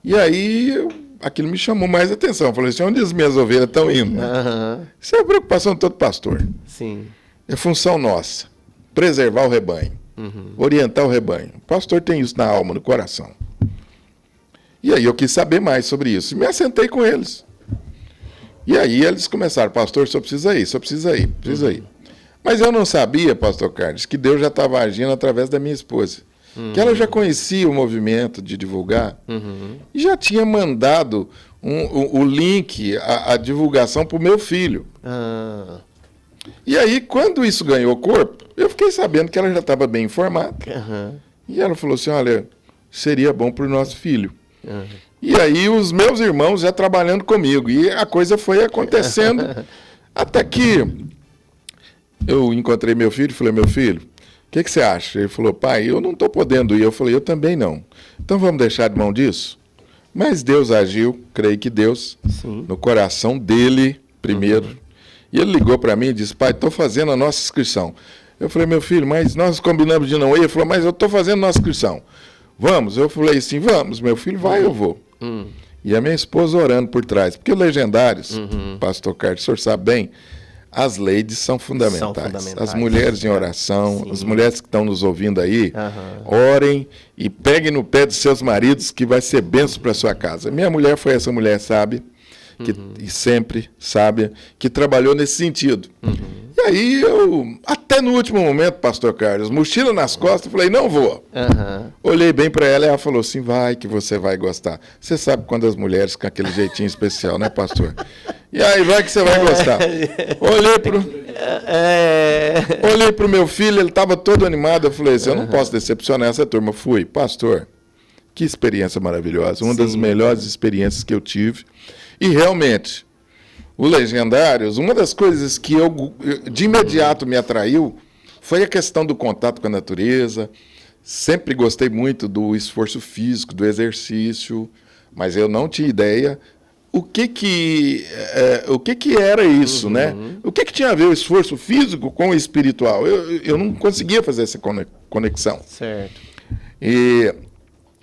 E aí, aquilo me chamou mais atenção. Eu falei assim, onde as minhas ovelhas estão indo? Aham. Isso é a preocupação de todo pastor. Sim. É função nossa, preservar o rebanho. orientar o rebanho. O pastor tem isso na alma, no coração. E aí eu quis saber mais sobre isso. E me assentei com eles. E aí eles começaram, pastor, só precisa ir, precisa ir. Mas eu não sabia, pastor Carlos, que Deus já estava agindo através da minha esposa. Que ela já conhecia o movimento de divulgar e já tinha mandado o link, a divulgação para o meu filho. E aí, quando isso ganhou corpo, eu fiquei sabendo que ela já estava bem informada. E ela falou assim, olha, seria bom para o nosso filho. E aí os meus irmãos já trabalhando comigo. E a coisa foi acontecendo até que eu encontrei meu filho e falei, meu filho, o que você acha? Ele falou, pai, eu não estou podendo ir. Eu falei, eu também não. Então vamos deixar de mão disso? Mas Deus agiu, creio que Deus, no coração dele primeiro. E ele ligou para mim e disse, pai, estou fazendo a nossa inscrição. Eu falei, meu filho, mas nós combinamos de não ir. Ele falou, mas eu estou fazendo a nossa inscrição. Vamos? Eu falei assim, vamos, meu filho, vai, eu vou. E a minha esposa orando por trás. Porque os legendários, pastor Carlos, o senhor sabe bem, as ladies são fundamentais. As mulheres em oração, as mulheres que estão nos ouvindo aí, orem e peguem no pé dos seus maridos que vai ser bênção para sua casa. Minha mulher foi essa mulher sábia, e sempre sábia, que trabalhou nesse sentido. E aí eu, até no último momento, pastor Carlos, mochila nas costas, falei, não vou. Olhei bem para ela e ela falou assim, vai que você vai gostar. Você sabe quando as mulheres com aquele jeitinho especial, né, pastor? E aí, vai que você vai gostar. Olhei pro meu filho, ele estava todo animado, eu falei assim, eu não posso decepcionar essa turma. Fui, pastor, que experiência maravilhosa, uma das melhores experiências que eu tive. E realmente, o Legendários, uma das coisas que de imediato me atraiu foi a questão do contato com a natureza. Sempre gostei muito do esforço físico, do exercício, mas eu não tinha ideia o que era isso, né? O que tinha a ver o esforço físico com o espiritual? Eu não conseguia fazer essa conexão. Certo.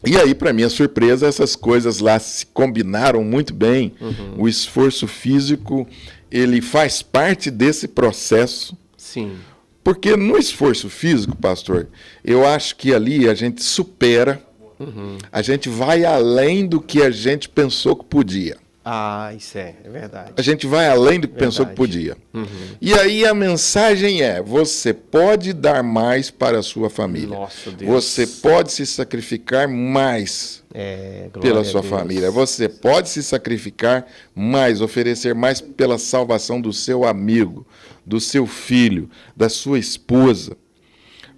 E aí, para minha surpresa, essas coisas lá se combinaram muito bem. O esforço físico, ele faz parte desse processo. Sim. Porque no esforço físico, pastor, eu acho que ali a gente supera, a gente vai além do que a gente pensou que podia. Isso é verdade. A gente vai além do que pensou que podia. E aí a mensagem é, você pode dar mais para a sua família. Nossa, Deus. Você pode se sacrificar mais pela sua família. Você pode se sacrificar mais, oferecer mais pela salvação do seu amigo, do seu filho, da sua esposa.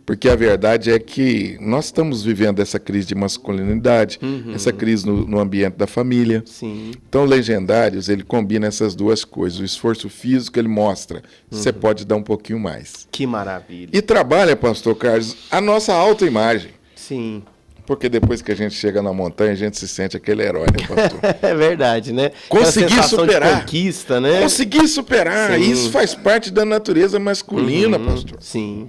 Porque a verdade é que nós estamos vivendo essa crise de masculinidade, essa crise no ambiente da família. Sim. Então, Legendários, ele combina essas duas coisas. O esforço físico, ele mostra, você pode dar um pouquinho mais. Que maravilha. E trabalha, pastor Carlos, a nossa autoimagem. Sim. Porque depois que a gente chega na montanha, a gente se sente aquele herói, né, pastor? É verdade, né? Conseguir superar. De conquista, né? Conseguir superar. Sim. Isso faz parte da natureza masculina, pastor. Sim.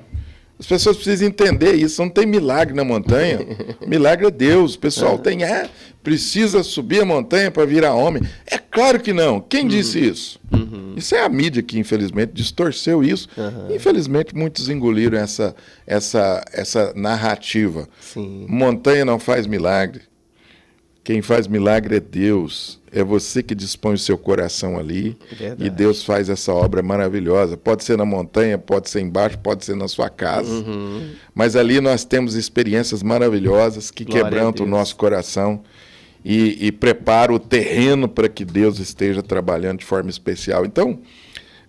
As pessoas precisam entender isso. Não tem milagre na montanha. Milagre é Deus. O pessoal precisa subir a montanha para virar homem. É claro que não. Quem disse isso? Isso é a mídia que, infelizmente, distorceu isso. Infelizmente, muitos engoliram essa narrativa. Sim. Montanha não faz milagre. Quem faz milagre é Deus. É você que dispõe o seu coração ali. Verdade. E Deus faz essa obra maravilhosa. Pode ser na montanha, pode ser embaixo, pode ser na sua casa. Mas ali nós temos experiências maravilhosas que quebrantam o nosso coração e preparam o terreno para que Deus esteja trabalhando de forma especial. Então,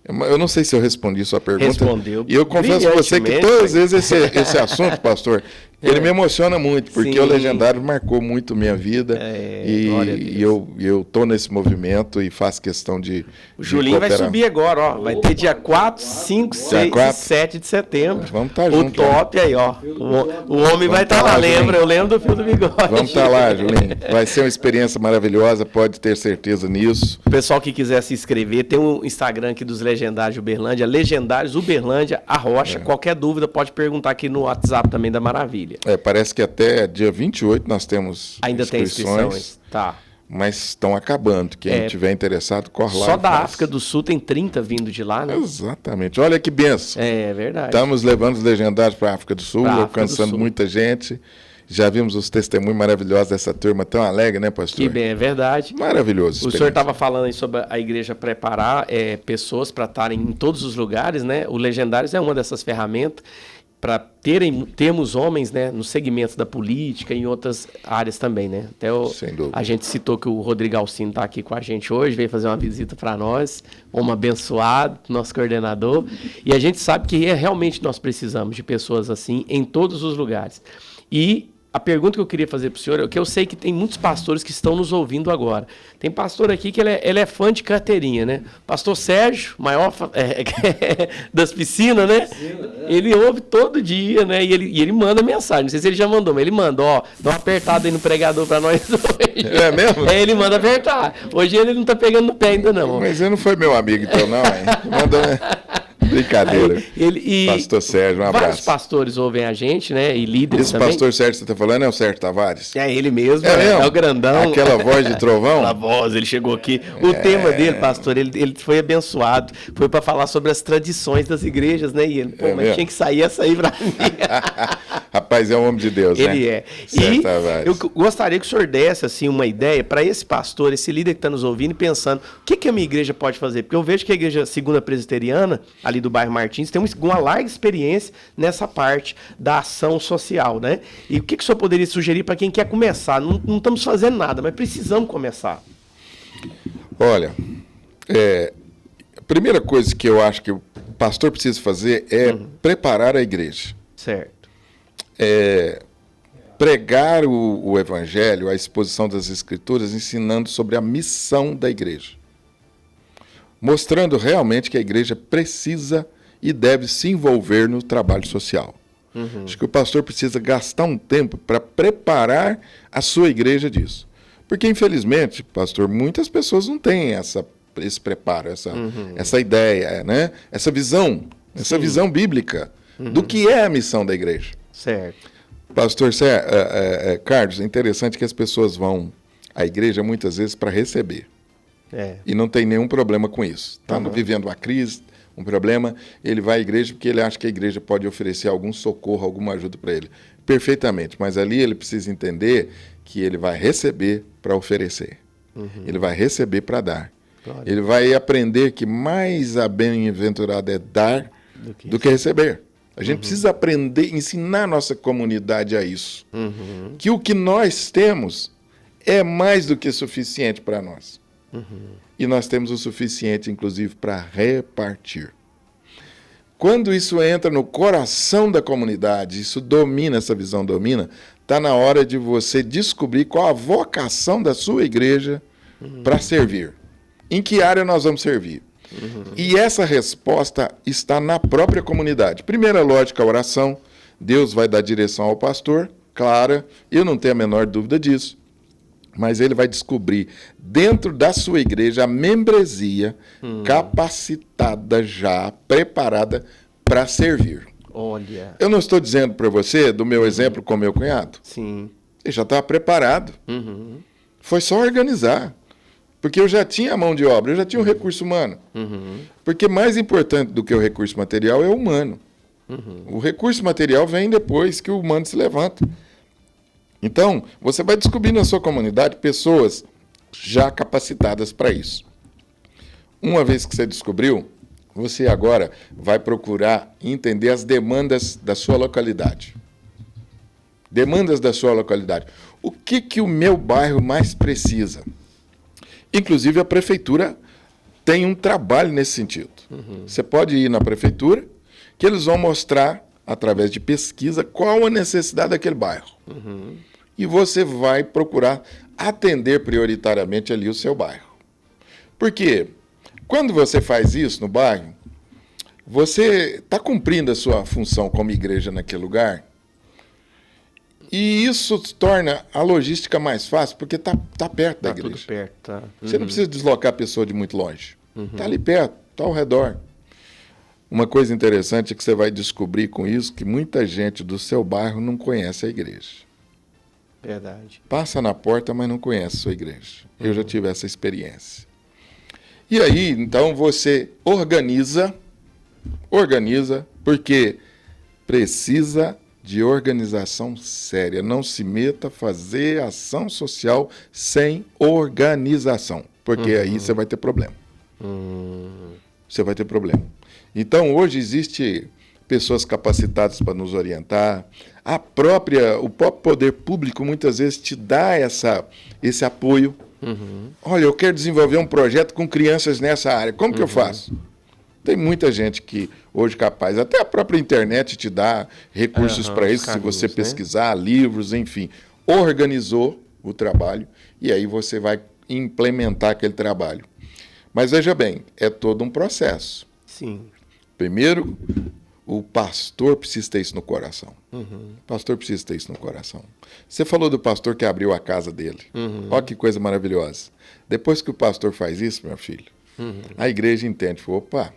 eu não sei se eu respondi sua pergunta. Respondeu. E eu confesso a você que todas as vezes esse assunto, pastor, ele me emociona muito, porque Sim. o Legendário marcou muito minha vida. E eu tô nesse movimento e faço questão de O Julinho vai cooperar. subir agora, ó. Vai ter dia 4, 5, 6 e 7 de setembro. Vamos estar O junto. top aí, ó. O homem vai estar lá, lembra? Eu lembro do fio do bigode. Vamos estar lá, Julinho. Vai ser uma experiência maravilhosa, pode ter certeza nisso. O pessoal que quiser se inscrever, tem um Instagram aqui dos Legendários Uberlândia, Legendários Uberlândia, a Rocha. Qualquer dúvida pode perguntar aqui no WhatsApp também da Maravilha. Parece que até dia 28 nós temos Ainda tem inscrições. Tá. mas estão acabando. Quem estiver interessado, corre lá. Só da África do Sul tem 30 vindo de lá, né? Exatamente. Olha que benção. É verdade. Estamos levando os legendários para a África do Sul, alcançando muita gente. Já vimos os testemunhos maravilhosos dessa turma tão alegre, né, pastor? Que bem, é verdade. Maravilhoso. O senhor estava falando aí sobre a igreja preparar pessoas para estarem em todos os lugares, né? O Legendários é uma dessas ferramentas para termos homens, né, nos segmentos da política e em outras áreas também, né? Até Sem dúvida. A gente citou que o Rodrigo Alcino está aqui com a gente hoje, veio fazer uma visita para nós, homem abençoado, nosso coordenador, e a gente sabe que realmente nós precisamos de pessoas assim em todos os lugares. E a pergunta que eu queria fazer para o senhor é que eu sei que tem muitos pastores que estão nos ouvindo agora. Tem pastor aqui que ele é fã de carteirinha, né? Pastor Sérgio, maior das piscinas, né? Ele ouve todo dia, né? E ele manda mensagem. Não sei se ele já mandou, mas ele manda, ó, dá uma apertada aí no pregador para nós hoje. É mesmo? Ele manda apertar. Hoje ele não tá pegando no pé ainda, não. Mas ele não foi meu amigo, então, não, hein? Mandou, né? Brincadeira. Pastor Sérgio, um abraço. Vários pastores ouvem a gente, né? E líderes Esse também. pastor Sérgio que você está falando é o Sérgio Tavares? É ele mesmo, mesmo? É o grandão. Aquela voz de trovão? Aquela voz, ele chegou aqui. O tema dele, pastor, ele foi abençoado. Foi para falar sobre as tradições das igrejas, né? E ele, mas mesmo? tinha que sair essa aí para mim. Rapaz, é um homem de Deus, né? Ele é. Sérgio E Tavares. eu gostaria que o senhor desse assim, uma ideia para esse pastor, esse líder que está nos ouvindo, pensando o que a minha igreja pode fazer. Porque eu vejo que a igreja Segunda Presbiteriana, ali do bairro Martins, tem uma larga experiência nessa parte da ação social, né? E o que o senhor poderia sugerir para quem quer começar? Não estamos fazendo nada, mas precisamos começar. Olha, a primeira coisa que eu acho que o pastor precisa fazer é preparar a igreja. Certo. Pregar o evangelho, a exposição das escrituras, ensinando sobre a missão da igreja. Mostrando realmente que a igreja precisa e deve se envolver no trabalho social. Acho que o pastor precisa gastar um tempo para preparar a sua igreja disso. Porque, infelizmente, pastor, muitas pessoas não têm esse preparo, essa ideia, né? Essa visão bíblica do que é a missão da igreja. Certo. Pastor Carlos, é interessante que as pessoas vão à igreja muitas vezes para receber. E não tem nenhum problema com isso. Está vivendo uma crise, um problema, ele vai à igreja porque ele acha que a igreja pode oferecer algum socorro, alguma ajuda para ele. Perfeitamente, mas ali ele precisa entender que ele vai receber para oferecer. Ele vai receber para dar. Glória. Ele vai aprender que mais a bem-aventurada é dar do que receber. A gente precisa aprender, ensinar a nossa comunidade a isso. Que o que nós temos é mais do que suficiente para nós. E nós temos o suficiente, inclusive, para repartir. Quando isso entra no coração da comunidade, isso domina, essa visão domina, está na hora de você descobrir qual a vocação da sua igreja para servir. Em que área nós vamos servir? E essa resposta está na própria comunidade. Primeira lógica, a oração. Deus vai dar direção ao pastor, clara, eu não tenho a menor dúvida disso. Mas ele vai descobrir dentro da sua igreja a membresia capacitada já, preparada para servir. Olha. Eu não estou dizendo para você, do meu exemplo com meu cunhado. Sim. Ele já estava preparado. Foi só organizar. Porque eu já tinha a mão de obra, eu já tinha o recurso humano. Porque mais importante do que o recurso material é o humano. O recurso material vem depois que o humano se levanta. Então, você vai descobrir na sua comunidade pessoas já capacitadas para isso. Uma vez que você descobriu, você agora vai procurar entender as demandas da sua localidade. Demandas da sua localidade. O que o meu bairro mais precisa? Inclusive, a prefeitura tem um trabalho nesse sentido. Você pode ir na prefeitura, que eles vão mostrar, através de pesquisa, qual a necessidade daquele bairro. E você vai procurar atender prioritariamente ali o seu bairro. Por quê? Quando você faz isso no bairro, você está cumprindo a sua função como igreja naquele lugar, e isso torna a logística mais fácil, porque está perto da igreja. Tudo perto, tá. Você não precisa deslocar a pessoa de muito longe. Está ali perto, está ao redor. Uma coisa interessante é que você vai descobrir com isso que muita gente do seu bairro não conhece a igreja. Verdade. Passa na porta, mas não conhece a sua igreja. Eu já tive essa experiência. E aí, então, você organiza, porque precisa de organização séria. Não se meta a fazer ação social sem organização, porque aí você vai ter problema. Você vai ter problema. Então, hoje existe pessoas capacitadas para nos orientar. O próprio poder público muitas vezes te dá esse apoio. Olha, eu quero desenvolver um projeto com crianças nessa área. Como que eu faço? Tem muita gente que hoje capaz, até a própria internet te dá recursos para isso, se você pesquisar, livros, enfim. Organizou o trabalho e aí você vai implementar aquele trabalho. Mas veja bem, é todo um processo. Sim. Primeiro, o pastor precisa ter isso no coração. O pastor precisa ter isso no coração. Você falou do pastor que abriu a casa dele. Olha que coisa maravilhosa. Depois que o pastor faz isso, meu filho, a igreja entende. Opa.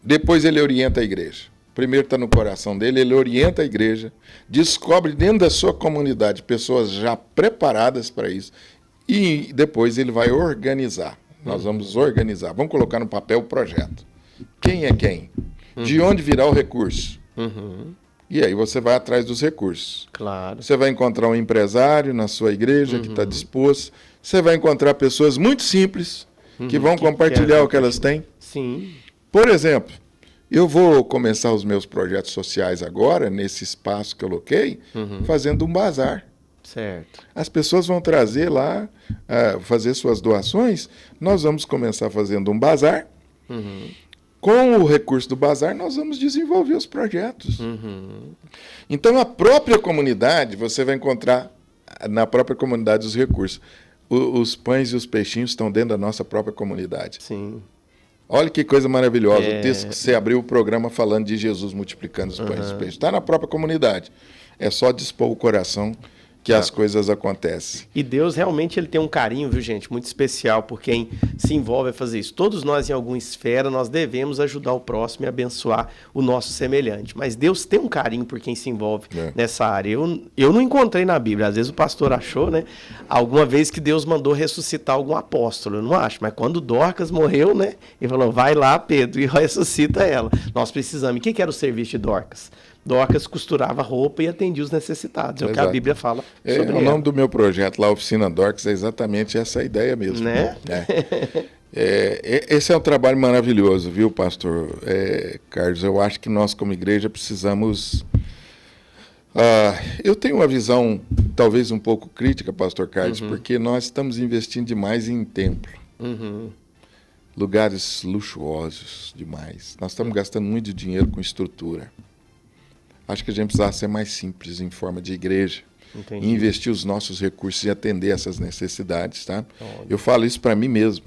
Depois ele orienta a igreja. Primeiro está no coração dele, ele orienta a igreja, descobre dentro da sua comunidade pessoas já preparadas para isso e depois ele vai organizar. Nós vamos organizar, vamos colocar no papel o projeto. Quem é quem? De onde virá o recurso? E aí você vai atrás dos recursos. Claro. Você vai encontrar um empresário na sua igreja que está disposto. Você vai encontrar pessoas muito simples que vão compartilhar o que elas têm. Sim. Por exemplo, eu vou começar os meus projetos sociais agora, nesse espaço que eu loquei, fazendo um bazar. Certo. As pessoas vão trazer lá, fazer suas doações. Nós vamos começar fazendo um bazar. Com o recurso do bazar, nós vamos desenvolver os projetos. Então, a própria comunidade, você vai encontrar na própria comunidade os recursos. Os pães e os peixinhos estão dentro da nossa própria comunidade. Sim. Olha que coisa maravilhosa. O texto que você abriu o programa falando de Jesus multiplicando os pães e os peixes. Está na própria comunidade. É só dispor o coração que as coisas acontecem. E Deus realmente ele tem um carinho, viu, gente, muito especial por quem se envolve a fazer isso. Todos nós, em alguma esfera, nós devemos ajudar o próximo e abençoar o nosso semelhante. Mas Deus tem um carinho por quem se envolve nessa área. Eu não encontrei na Bíblia, às vezes o pastor achou, né? Alguma vez que Deus mandou ressuscitar algum apóstolo, eu não acho. Mas quando Dorcas morreu, né? Ele falou, vai lá, Pedro, e ressuscita ela. Nós precisamos. E o que era o serviço de Dorcas? Dorcas costurava roupa e atendia os necessitados. É o que a Bíblia fala sobre o nome do meu projeto lá, Oficina Dorcas, é exatamente essa ideia mesmo. Né? Esse é um trabalho maravilhoso, viu, pastor Carlos? Eu acho que nós, como igreja, precisamos... eu tenho uma visão, talvez um pouco crítica, pastor Carlos, porque nós estamos investindo demais em templo. Lugares luxuosos demais. Nós estamos gastando muito dinheiro com estrutura. Acho que a gente precisa ser mais simples em forma de igreja. Entendi. E investir os nossos recursos e atender essas necessidades, tá? Eu falo isso para mim mesmo.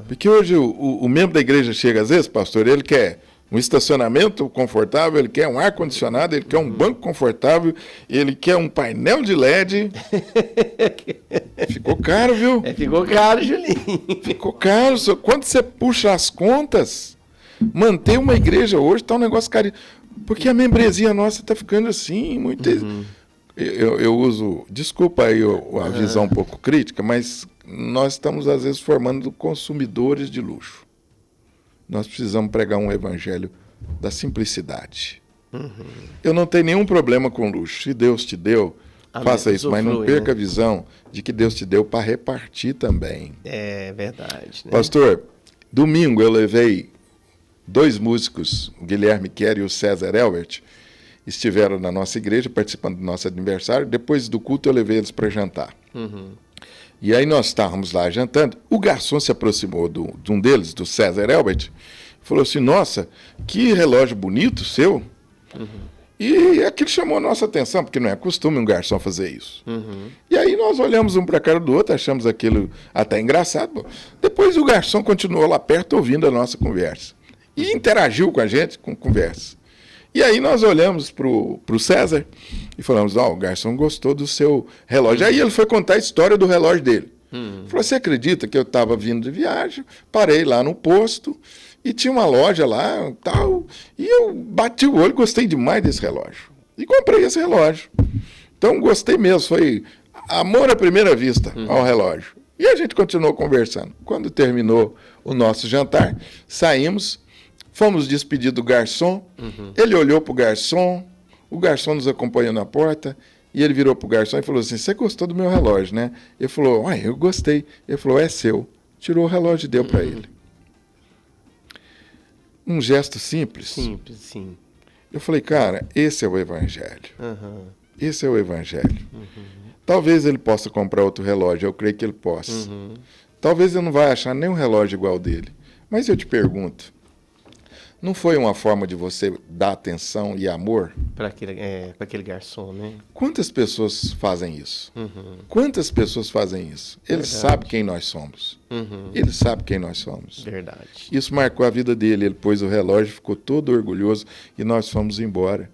Porque hoje o membro da igreja chega, às vezes, pastor, ele quer um estacionamento confortável, ele quer um ar-condicionado, ele quer um banco confortável, ele quer um painel de LED. Ficou caro, viu? Ficou caro, Julinho. Ficou caro. Quando você puxa as contas, manter uma igreja hoje está um negócio caro. Porque a membresia nossa está ficando assim, muito... Eu uso, desculpa aí a visão um pouco crítica, mas nós estamos às vezes formando consumidores de luxo. Nós precisamos pregar um evangelho da simplicidade. Eu não tenho nenhum problema com luxo. Se Deus te deu, faça isso, mas não perca a visão de que Deus te deu para repartir também. É verdade. Né? Pastor, domingo eu levei 2 músicos, o Guilherme Kerr e o César Elbert, estiveram na nossa igreja participando do nosso aniversário. Depois do culto eu levei eles para jantar. E aí nós estávamos lá jantando. O garçom se aproximou de um deles, do César Elbert, e falou assim, nossa, que relógio bonito seu. E aquilo chamou a nossa atenção, porque não é costume um garçom fazer isso. E aí nós olhamos um para a cara do outro, achamos aquilo até engraçado. Bom, depois o garçom continuou lá perto ouvindo a nossa conversa. E interagiu com a gente, com conversa. E aí nós olhamos para o César e falamos, o garçom gostou do seu relógio. Aí ele foi contar a história do relógio dele. Falou, você acredita que eu estava vindo de viagem, parei lá no posto e tinha uma loja lá tal, e eu bati o olho, gostei demais desse relógio. E comprei esse relógio. Então, gostei mesmo. Foi amor à primeira vista ao relógio. E a gente continuou conversando. Quando terminou o nosso jantar, saímos, fomos despedir do garçom. Ele olhou para o garçom nos acompanhou na porta, e ele virou para o garçom e falou assim, você gostou do meu relógio, né? Ele falou, eu gostei. Ele falou, é seu. Tirou o relógio e deu para ele. Um gesto simples. Simples, sim. Eu falei, cara, esse é o Evangelho. Esse é o Evangelho. Talvez ele possa comprar outro relógio, eu creio que ele possa. Talvez ele não vai achar nenhum relógio igual dele. Mas eu te pergunto, não foi uma forma de você dar atenção e amor? Para aquele garçom, né? Quantas pessoas fazem isso? Quantas pessoas fazem isso? Ele sabe quem nós somos. Ele sabe quem nós somos. Verdade. Isso marcou a vida dele. Ele pôs o relógio, ficou todo orgulhoso e nós fomos embora.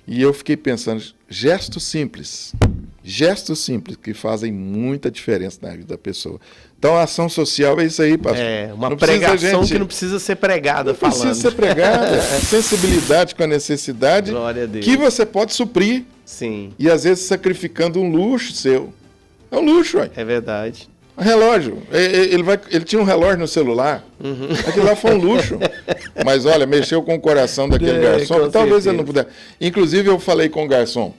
E eu fiquei pensando, gestos simples que fazem muita diferença na vida da pessoa. Então, a ação social é isso aí, pastor. Uma não pregação que não precisa ser pregada não falando. Não precisa ser pregada. Sensibilidade com a necessidade que você pode suprir. Sim. E, às vezes, sacrificando um luxo seu. É um luxo, ué. É verdade. Um relógio. Ele tinha um relógio no celular. Aquilo lá foi um luxo. Mas, olha, mexeu com o coração daquele garçom. Talvez ele não pudesse. Inclusive, eu falei com o garçom.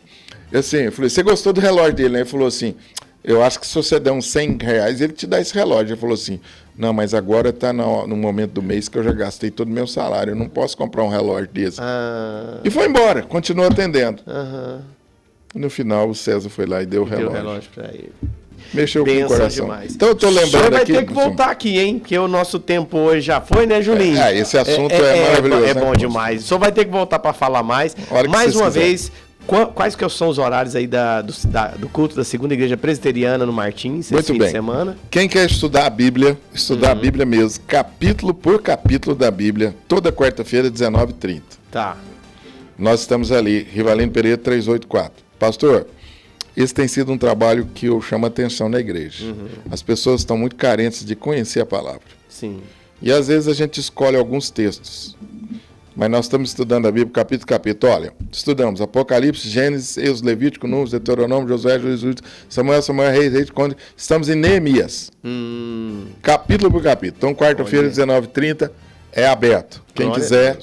Eu falei, você gostou do relógio dele, né? Ele falou assim, eu acho que se você der uns R$100, ele te dá esse relógio. Ele falou assim, não, mas agora está no momento do mês que eu já gastei todo o meu salário, eu não posso comprar um relógio desse. E foi embora, continuou atendendo. No final, o César foi lá e deu o relógio. Deu o relógio para ele. Mexeu com o coração. Demais. Então eu tô lembrando aqui. Vai ter que voltar aqui, hein? Porque o nosso tempo hoje já foi, né, Julinho? Esse assunto é maravilhoso. É bom demais. O senhor vai ter que voltar para falar mais. Mais uma vez, quais que são os horários aí do culto da Segunda Igreja Presbiteriana no Martins, esse fim de semana? Quem quer estudar a Bíblia mesmo, capítulo por capítulo da Bíblia, toda quarta-feira, 19h30. Tá. Nós estamos ali, Rivalino Pereira 384. Pastor, esse tem sido um trabalho que eu chamo a atenção na igreja. As pessoas estão muito carentes de conhecer a palavra. Sim. E às vezes a gente escolhe alguns textos. Mas nós estamos estudando a Bíblia capítulo a capítulo. Olha, estudamos Apocalipse, Gênesis, Êxodo, Levítico, Números, Deuteronômio, Josué, Juízes, Samuel, Reis, Conde. Estamos em Neemias. Capítulo por capítulo. Então, quarta-feira, 19h30, é aberto. Quem quiser,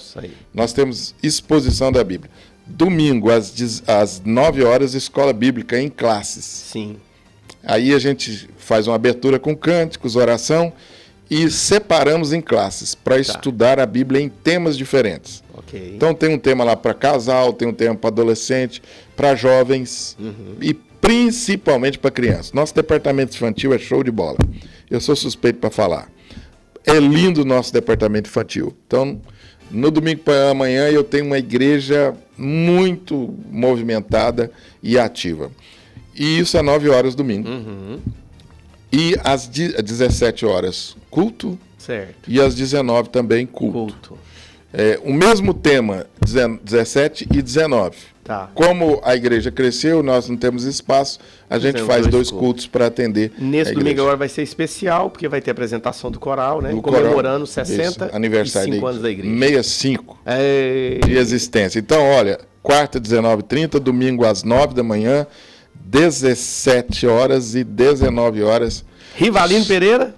nós temos exposição da Bíblia. Domingo, às 9 horas, escola bíblica em classes. Sim. Aí a gente faz uma abertura com cânticos, oração, e separamos em classes para estudar a Bíblia em temas diferentes. Okay. Então tem um tema lá para casal, tem um tema para adolescente, para jovens e principalmente para crianças. Nosso departamento infantil é show de bola. Eu sou suspeito para falar. É lindo o nosso departamento infantil. Então, no domingo para amanhã eu tenho uma igreja muito movimentada e ativa. E isso às 9 horas domingo. E às 17 horas, culto. Certo. E às 19 também, culto. O mesmo tema, 17 e 19. Tá. Como a igreja cresceu, nós não temos espaço, a gente faz dois cultos para atender. Nesse domingo agora vai ser especial, porque vai ter apresentação do coral, né? Comemorando 65 anos da igreja. 65 de existência. Então, olha, quarta, 19h30, domingo às 9 da manhã, 17 horas e 19 horas. Rivalino Pereira?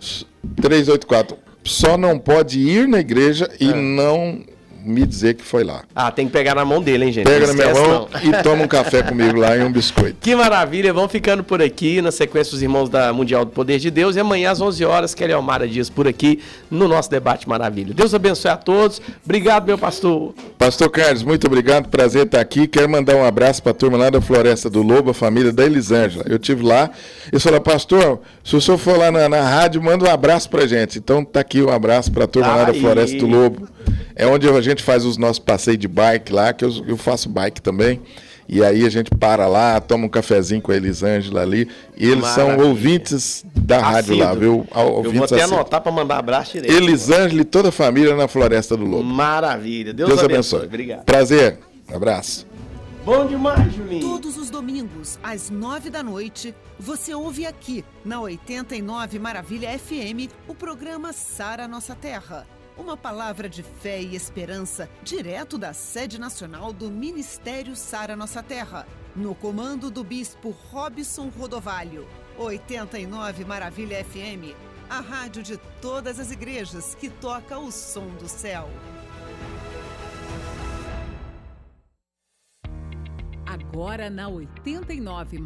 384. Só não pode ir na igreja e não me dizer que foi lá. Tem que pegar na mão dele, hein, gente? Pega na minha mão e toma um café comigo lá e um biscoito. Que maravilha. Vamos ficando por aqui, na sequência dos Irmãos da Mundial do Poder de Deus. E amanhã às 11 horas, Kelly Almara Dias por aqui, no nosso Debate Maravilha. Deus abençoe a todos. Obrigado, meu pastor. Pastor Carlos, muito obrigado. Prazer estar aqui. Quero mandar um abraço para a turma lá da Floresta do Lobo, a família da Elisângela. Eu estive lá. Eles falaram, pastor, se o senhor for lá na rádio, manda um abraço para gente. Então tá aqui um abraço para a turma lá da Floresta do Lobo. É onde a gente faz os nossos passeios de bike lá, que eu faço bike também. E aí a gente para lá, toma um cafezinho com a Elisângela ali. E eles são ouvintes da rádio lá, viu? Eu vou até anotar para mandar abraço direito. Elisângela e toda a família na Floresta do Lobo. Maravilha. Deus abençoe. Obrigado. Prazer. Abraço. Bom demais, Julinho. Todos os domingos, às 9 da noite, você ouve aqui, na 89 Maravilha FM, o programa Sara Nossa Terra. Uma palavra de fé e esperança, direto da sede nacional do Ministério Sara Nossa Terra. No comando do bispo Robson Rodovalho. 89 Maravilha FM. A rádio de todas as igrejas que toca o som do céu. Agora na 89